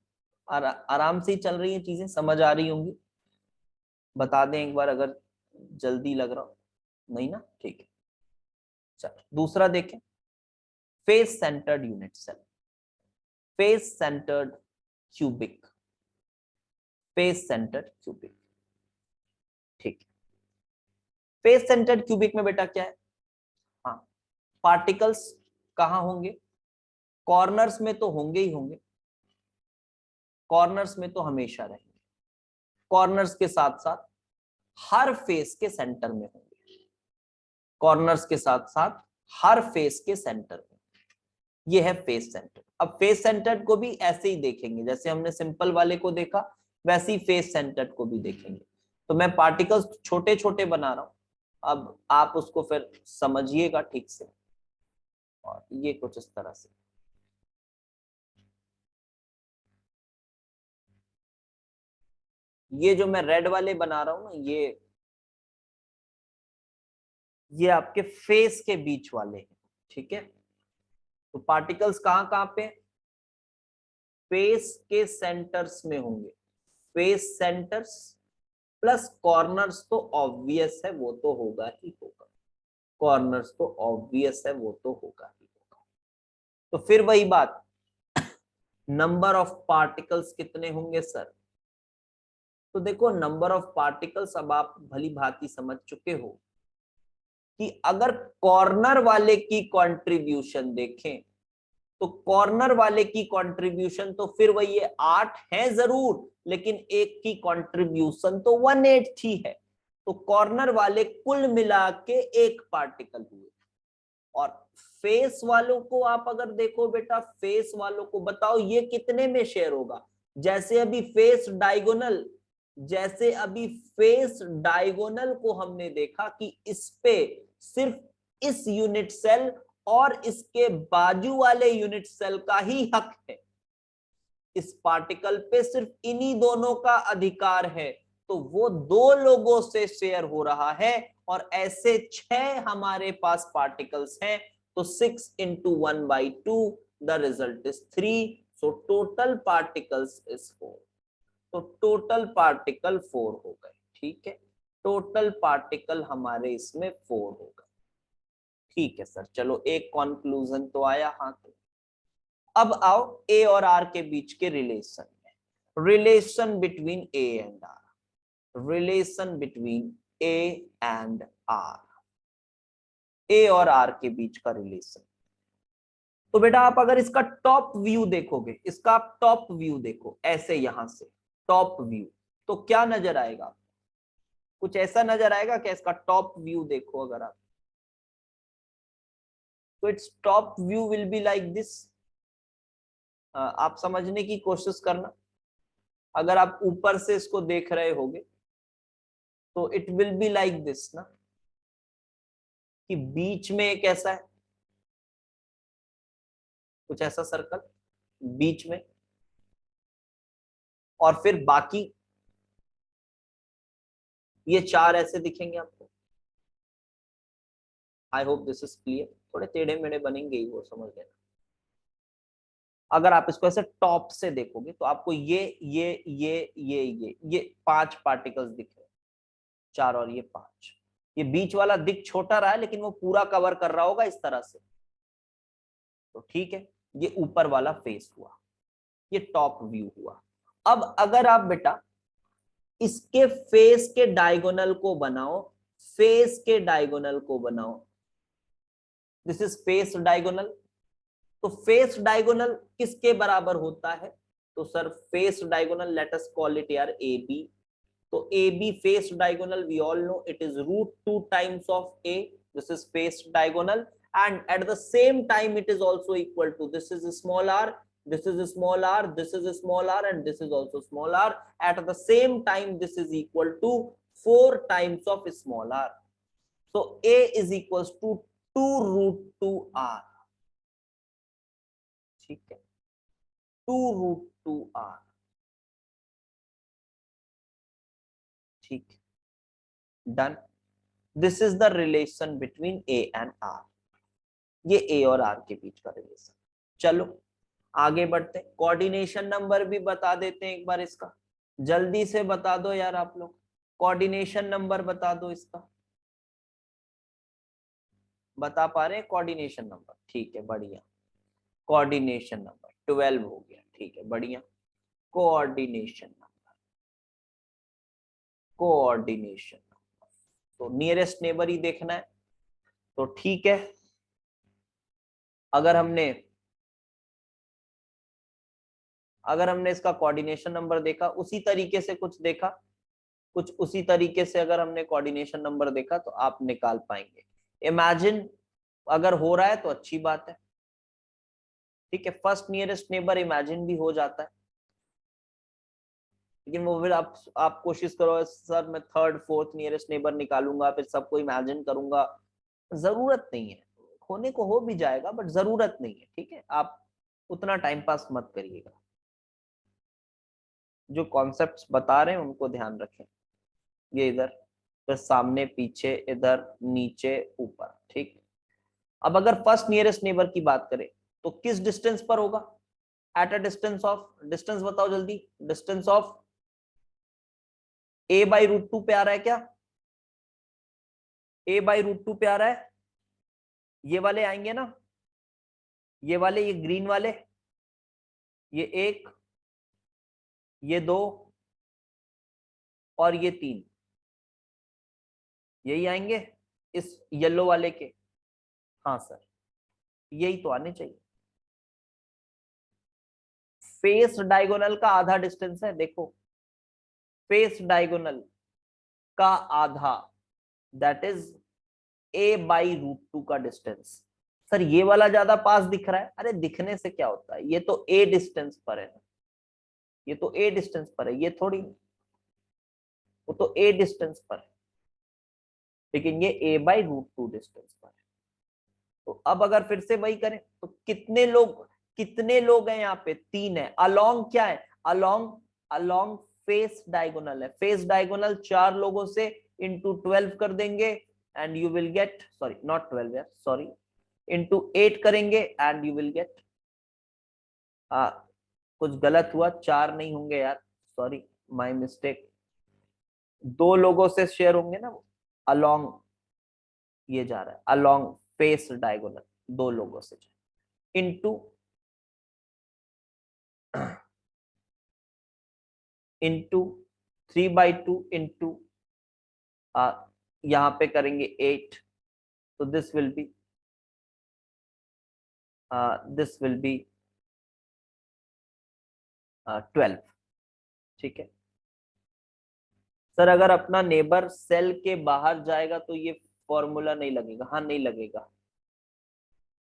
आराम से ही चल रही है चीजें, समझ आ रही होंगी? बता दें एक बार अगर जल्दी लग रहा हो। नहीं ना? ठीक है। चलो दूसरा देखें, face centred unit cell, face centred cubic, face centred cubic. ठीक है। फेस सेंटर्ड क्यूबिक में बेटा क्या है? हाँ, पार्टिकल्स कहां होंगे? कॉर्नर्स में तो होंगे ही होंगे, कॉर्नर्स में तो हमेशा रहेंगे। कॉर्नर्स के साथ साथ हर फेस के सेंटर में होंगे, कॉर्नर्स के साथ साथ हर फेस के सेंटर में। ये है फेस सेंटर। अब फेस सेंटर को भी ऐसे ही देखेंगे जैसे हमने सिंपल वाले को देखा, वैसे ही फेस सेंटर को भी देखेंगे। तो मैं पार्टिकल्स छोटे छोटे बना रहा हूं, अब आप उसको फिर समझिएगा ठीक से। और ये कुछ इस तरह से, ये जो मैं रेड वाले बना रहा हूं ना, ये आपके फेस के बीच वाले हैं। ठीक है। तो पार्टिकल्स कहां कहां पे? फेस के सेंटर्स में होंगे, फेस सेंटर्स प्लस कॉर्नर्स तो ऑब्वियस है, वो तो होगा ही होगा, कॉर्नर्स तो ऑब्वियस है, वो तो होगा ही होगा। तो फिर वही बात, नंबर ऑफ पार्टिकल्स कितने होंगे सर? तो देखो नंबर ऑफ पार्टिकल्स अब आप भली भांति समझ चुके हो कि अगर कॉर्नर वाले की कंट्रीब्यूशन देखें तो कॉर्नर वाले की कंट्रीब्यूशन तो फिर वही है, 8 है जरूर, लेकिन एक की कंट्रीब्यूशन तो 1/8 ही है। तो कॉर्नर वाले कुल मिला के 1 पार्टिकल हुए। और फेस वालों को आप अगर देखो बेटा, फेस वालों को बताओ ये कितने में शेयर होगा। जैसे अभी फेस डायगोनल, जैसे अभी फेस डायगोनल को हमने देखा कि इस पे सिर्फ इस यूनिट सेल और इसके बाजू वाले यूनिट सेल का ही हक है, इस पार्टिकल पे सिर्फ इन्हीं दोनों का अधिकार है। तो वो 2 लोगों से शेयर हो रहा है, और ऐसे 6 हमारे पास पार्टिकल्स हैं। तो 6 into 1/2, the result is 3। So total particles is 4। तो टोटल पार्टिकल 4 हो गए। ठीक है, टोटल पार्टिकल हमारे इसमें 4 हो गए। ठीक है सर, चलो एक कंक्लूजन तो आया हाथ। अब आओ ए और आर के बीच के रिलेशन में, relation between A and are, relation between A and r, a और आर के बीच का रिलेशन। तो बेटा आप अगर इसका टॉप व्यू देखोगे, इसका आप टॉप व्यू देखो ऐसे, यहां से टॉप व्यू, तो क्या नजर आएगा? कुछ ऐसा नजर आएगा कि इसका टॉप व्यू देखो अगर आप, तो its top view will be like this. आप समझने की कोशिश करना, अगर आप ऊपर से इसको देख रहे होगे तो it will be like this ना, कि बीच में एक ऐसा है, कुछ ऐसा सर्कल बीच में, और फिर बाकी ये 4 ऐसे दिखेंगे आपको। I hope this is clear. थोड़े टेढ़े मेढ़े बनेंगे ही, वो समझ लेना। अगर आप इसको ऐसे टॉप से देखोगे तो आपको ये 5 पार्टिकल्स दिख रहे हैं, 4 और ये 5। ये बीच वाला दिख छोटा रहा है, लेकिन वो पूरा कवर कर रहा होगा इस तरह से। तो ठीक है, ये ऊपर वाला फेस हुआ, ये टॉप व्यू हुआ। अब अगर आप बेटा इसके फेस के डायगोनल को बनाओ, फेस के डायगोनल को बनाओ, दिस इज फेस डायगोनल। तो फेस डायगोनल किसके बराबर होता है? तो sir face diagonal, let us call it यार ए बी। तो A B face diagonal, we all know it is √2 times of a, this is face diagonal, and at the same time it is also equal to, this is small r, this is small r, this is small r, and this is also small r. At the same time this is equal to 4 times of small r. So a is equals to 2√2 r. ठीक है, 2√2 r। ठीक, done. This is the relation between A and R, ये ए और आर के बीच का रिलेशन। चलो आगे बढ़ते, कोऑर्डिनेशन नंबर भी बता देते हैं एक बार इसका, जल्दी से बता दो यार आप लोग, कोऑर्डिनेशन नंबर बता दो इसका। बता पा रहे हैं कोऑर्डिनेशन नंबर? ठीक है, बढ़िया। कोऑर्डिनेशन नंबर 12 हो गया, ठीक है, बढ़िया। कोऑर्डिनेशन नंबर, कोऑर्डिनेशन नंबर, तो नियरेस्ट नेबर ही देखना है। तो ठीक है, अगर हमने इसका कोऑर्डिनेशन नंबर देखा, उसी तरीके से कुछ देखा, कुछ उसी तरीके से अगर हमने कोऑर्डिनेशन नंबर देखा तो आप निकाल पाएंगे। इमेजिन अगर हो रहा है तो अच्छी बात है, ठीक है, फर्स्ट नियरेस्ट नेबर इमेजिन भी हो जाता है, लेकिन वो फिर आप कोशिश करो सर मैं थर्ड फोर्थ नियरेस्ट नेबर निकालूंगा, फिर सबको इमेजिन करूंगा, जरूरत नहीं है। होने को हो भी जाएगा, बट जरूरत नहीं है, ठीक है। आप उतना टाइम पास मत करिएगा, जो कॉन्सेप्ट्स बता रहे हैं उनको ध्यान रखें। ये इधर, फिर सामने पीछे, इधर नीचे ऊपर, ठीक। अब अगर फर्स्ट नियरेस्ट नेबर की बात करें तो किस डिस्टेंस पर होगा? Eight a distance of, distance बताओ जल्दी, डिस्टेंस ऑफ a/√2 पे आ रहा है क्या? a/√2 पे आ रहा है, ये वाले आएंगे ना, ये वाले, ये ग्रीन वाले, ये 1, ये 2 और ये 3, यही आएंगे इस येलो वाले के। हाँ सर, यही तो आने चाहिए। फेस डायगोनल का आधा डिस्टेंस है, देखो फेस डायगोनल का आधा, दैट इज a/√2 का डिस्टेंस। सर ये वाला ज्यादा पास दिख रहा है, अरे दिखने से क्या होता है, ये तो a डिस्टेंस पर है, ये तो a डिस्टेंस पर है, ये थोड़ी, वो तो a डिस्टेंस पर है, लेकिन ये a/√2 डिस्टेंस पर है। तो अब अगर फिर से वही करें तो कितने लोग हैं यहाँ पे, 3 है। अलोंग क्या है, अलोंग अलोंग फेस डायगोनल है, फेस डायगोनल 4 लोगों से इंटू 12 कर देंगे and you will get, sorry not 12 यार, सॉरी इंटू 8 करेंगे एंड यू विल गेट, कुछ गलत हुआ, 4 नहीं होंगे यार, सॉरी माय मिस्टेक, 2 लोगों से शेयर होंगे ना वो, अलोंग ये जा रहा है, अलोंग फेस डायगोनल 2 लोगों से इंटू इंटू 3/2 इंटू यहां पे करेंगे 8, तो दिस विल बी 12। ठीक है सर, अगर अपना नेबर सेल के बाहर जाएगा तो ये फॉर्मूला नहीं लगेगा, हाँ नहीं लगेगा,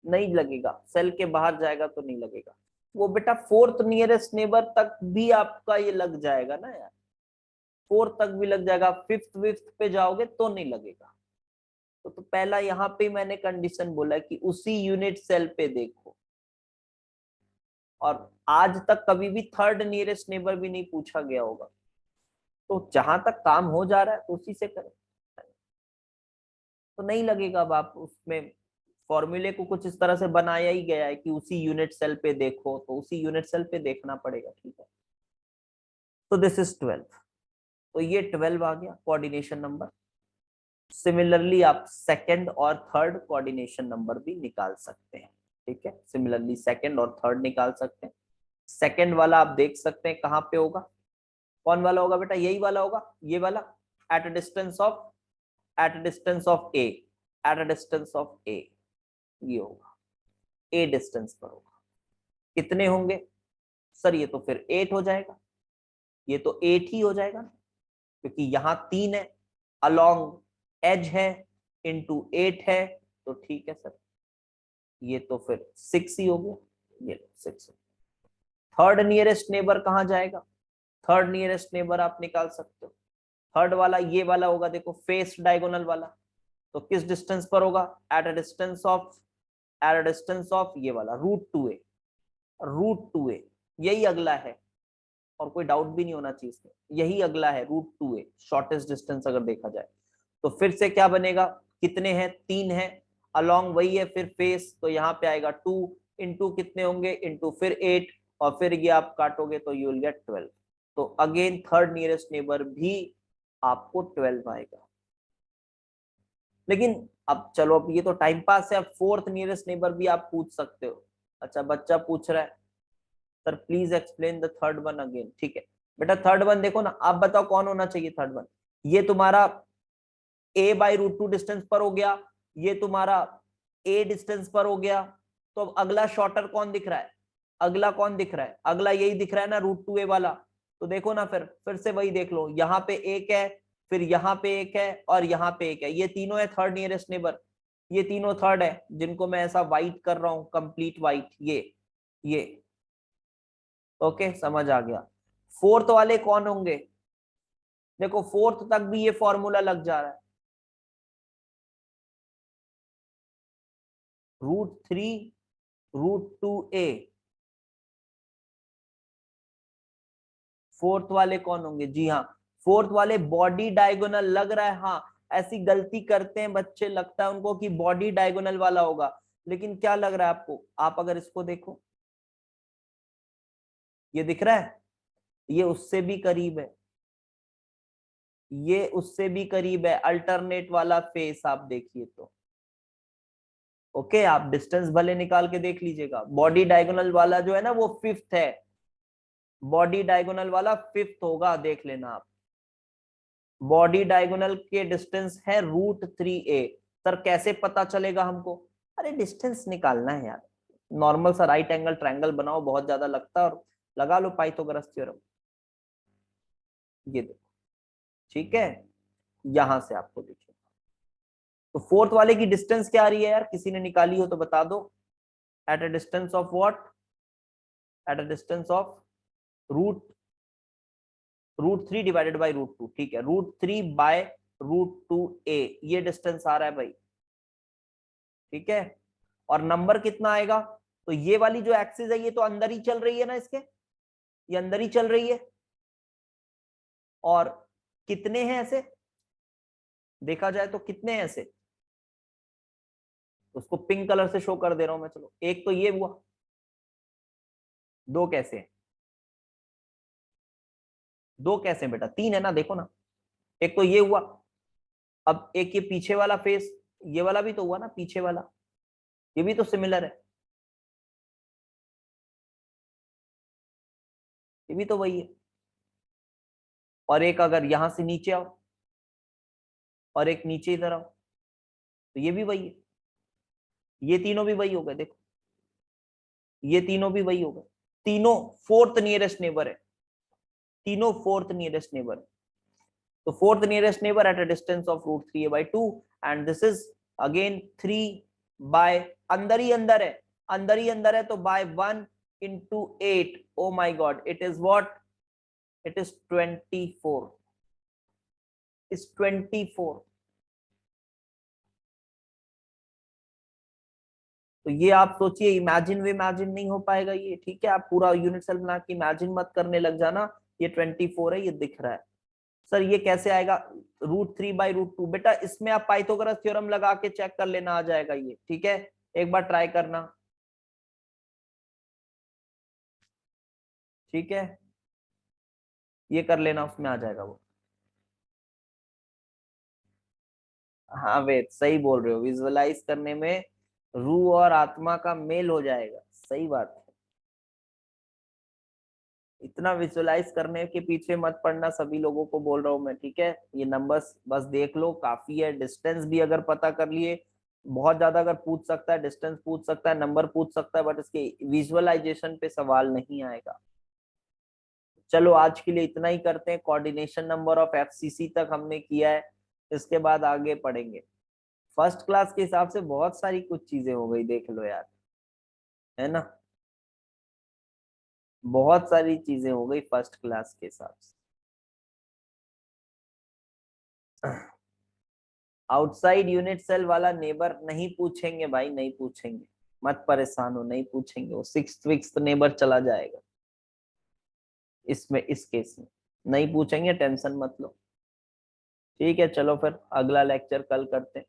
नहीं लगेगा, सेल के बाहर जाएगा तो नहीं लगेगा, वो बेटा फोर्थ नियरेस्ट नेबर तक भी आपका ये लग जाएगा ना यार, फोर्थ तक भी लग जाएगा, फिफ्थ विफ्थ पे जाओगे तो नहीं लगेगा। तो पहला यहाँ पे मैंने कंडीशन बोला कि उसी यूनिट सेल पे देखो, और आज तक कभी भी थर्ड नियरेस्ट नेबर भी नहीं पूछा गया होगा, तो जहां तक काम हो जा रहा है तो उसी से करें, तो नहीं लगेगा। अब आप उसमें फॉर्मूले को कुछ इस तरह से बनाया ही गया है कि उसी यूनिट सेल पे देखो, तो उसी यूनिट सेल पे देखना पड़ेगा, ठीक है। तो दिस इज 12, तो ये 12 आ गया कोऑर्डिनेशन नंबर। सिमिलरली आप सेकंड और थर्ड कोऑर्डिनेशन नंबर भी निकाल सकते हैं, ठीक है, सिमिलरली सेकंड और थर्ड निकाल सकते हैं। सेकंड वाला आप देख सकते हैं कहां पे होगा, कौन वाला होगा बेटा, यही वाला होगा, ये वाला, at a distance of a, at a distance of a, ये होगा, ए डिस्टेंस पर होगा। कितने होंगे सर, ये तो फिर 8 हो जाएगा, ये तो 8 ही हो जाएगा ना, क्योंकि यहां 3 है, अलोंग एज है, इंटू 8 है, तो ठीक है सर, ये तो फिर 6 ही हो गया, ये 6। थर्ड नियरेस्ट नेबर कहां जाएगा, थर्ड नियरेस्ट नेबर आप निकाल सकते हो, थर्ड वाला ये वाला होगा, देखो फेस डायगोनल वाला, तो किस डिस्टेंस पर होगा, eight a distance of, eight a distance of ये वाला √2a, √2a यही अगला है, और कोई डाउट भी नहीं होना चाहिए इसमें, यही अगला है √2a, शॉर्टेस्ट डिस्टेंस अगर देखा जाए। तो फिर से क्या बनेगा, कितने हैं, 3 है, अलोंग वही है, फिर फेस, तो यहाँ पे आएगा 2 इंटू कितने होंगे, इंटू फिर 8, और फिर ये आप काटोगे तो यू विल गेट 12। तो अगेन थर्ड नियरेस्ट नेबर भी आपको 12 आएगा। लेकिन अब चलो, अब ये तो टाइम पास है, अब फोर्थ नियरेस्ट नेबर भी आप पूछ सकते हो। अच्छा बच्चा पूछ रहा है sir please explain the third one again, ठीक है बेटा, थर्ड वन देखो ना, आप बताओ कौन होना चाहिए थर्ड वन, ये तुम्हारा a/√2 डिस्टेंस पर हो गया, ये तुम्हारा a डिस्टेंस पर हो गया, तो अब अगला शॉर्टर कौन दिख रहा है, अगला कौन दिख रहा है, अगला यही दिख रहा है ना, √2a वाला। तो देखो ना, फिर से वही देख लो, यहाँ पे एक है, फिर यहाँ पे एक है, और यहाँ पे एक है, ये तीनों है थर्ड नियरेस्ट नेबर, ये तीनों थर्ड है, जिनको मैं ऐसा व्हाइट कर रहा हूं, कंप्लीट व्हाइट, ये ओके, समझ आ गया। फोर्थ वाले कौन होंगे, देखो फोर्थ तक भी ये फॉर्मूला लग जा रहा है, √3 √2a, फोर्थ वाले कौन होंगे, जी हाँ, फोर्थ वाले बॉडी डायगोनल लग रहा है, हाँ ऐसी गलती करते हैं बच्चे, लगता है उनको कि बॉडी डायगोनल वाला होगा, लेकिन क्या लग रहा है आपको, आप अगर इसको देखो, ये दिख रहा है, ये उससे भी करीब है, ये उससे भी करीब है, अल्टरनेट वाला फेस आप देखिए तो, ओके आप डिस्टेंस भले निकाल के देख लीजिएगा, बॉडी डायगोनल वाला जो है ना वो फिफ्थ है, बॉडी डायगोनल वाला फिफ्थ होगा, देख लेना आप, बॉडी डायगोनल के डिस्टेंस है √3a। सर कैसे पता चलेगा हमको, अरे डिस्टेंस निकालना है यार, नॉर्मल सा राइट एंगल ट्रायंगल बनाओ, बहुत ज्यादा लगता है, और लगा लो पाइथागोरस थ्योरम, ये देखो, ठीक है, यहां से आपको देखिए। तो फोर्थ वाले की डिस्टेंस क्या आ रही है यार, किसी ने निकाली हो तो बता दो। At a distance of what, at a distance of root √3 divided by √2, ठीक है, √3 बाय √2a, ये डिस्टेंस आ रहा है भाई, ठीक है। और नंबर कितना आएगा, तो ये वाली जो एक्सिस है ये तो अंदर ही चल रही है ना इसके, ये अंदर ही चल रही है। और कितने हैं ऐसे, देखा जाए तो कितने हैं ऐसे, उसको पिंक कलर से शो कर दे रहा हूं मैं, चलो एक तो ये हुआ, दो कैसे हैं, दो कैसे हैं बेटा, तीन है ना, देखो ना, एक तो ये हुआ, अब एक ये पीछे वाला फेस, ये वाला भी तो हुआ ना पीछे वाला, ये भी तो सिमिलर है, ये भी तो वही है। और एक अगर यहां से नीचे आओ और एक नीचे इधर आओ, तो ये भी वही है, ये तीनों भी वही हो गए, देखो ये तीनों भी वही हो गए, तीनों फोर्थ नियरेस्ट नेबर है, तीनों फोर्थ नियरेस्ट नेबर है। तो fourth nearest neighbour at a distance of √3a/2, and this is again 3 by, अंदर ही अंदर है, अंदर ही अंदर है, तो by 1 into 8, oh my God, it is what, it is 24, is 24। तो ये आप सोचिए, इमेजिन विमेजिन नहीं हो पाएगा ये, ठीक है, आप पूरा यूनिट सेल बना के इमेजिन मत करने लग जाना, ये 24 है, ये दिख रहा है। सर ये कैसे आएगा, √3/√2, बेटा इसमें आप पाइथागोरस थ्योरम लगा के चेक कर लेना, आ जाएगा ये, ठीक है, एक बार ट्राई करना, ठीक है, ये कर लेना, उसमें आ जाएगा वो। हाँ वेद सही बोल रहे हो, विजुअलाइज करने में रूह और आत्मा का मेल हो जाएगा, सही बात है। इतना विजुअलाइज करने के पीछे मत पड़ना, सभी लोगों को बोल रहा हूं मैं, ठीक है, ये नंबर्स बस देख लो, काफी है। डिस्टेंस भी अगर पता कर लिए, बहुत ज्यादा अगर पूछ सकता है, डिस्टेंस पूछ सकता है, नंबर पूछ सकता है, बट इसके विजुअलाइजेशन पे सवाल नहीं आएगा। चलो आज के लिए इतना ही करते हैं, कोऑर्डिनेशन नंबर ऑफ एफसीसी तक हमने किया है, इसके बाद आगे पढ़ेंगे। फर्स्ट क्लास के हिसाब से बहुत सारी कुछ चीजें हो गई, देख लो यार, है ना, बहुत सारी चीजें हो गई फर्स्ट क्लास के हिसाब से। आउटसाइड यूनिट सेल वाला नेबर नहीं पूछेंगे भाई, नहीं पूछेंगे, मत परेशान हो, नहीं पूछेंगे, वो सिक्स्थ विक्स्थ नेबर चला जाएगा इसमें, इस केस में नहीं पूछेंगे, टेंशन मत लो। ठीक है चलो फिर अगला लेक्चर कल करते हैं।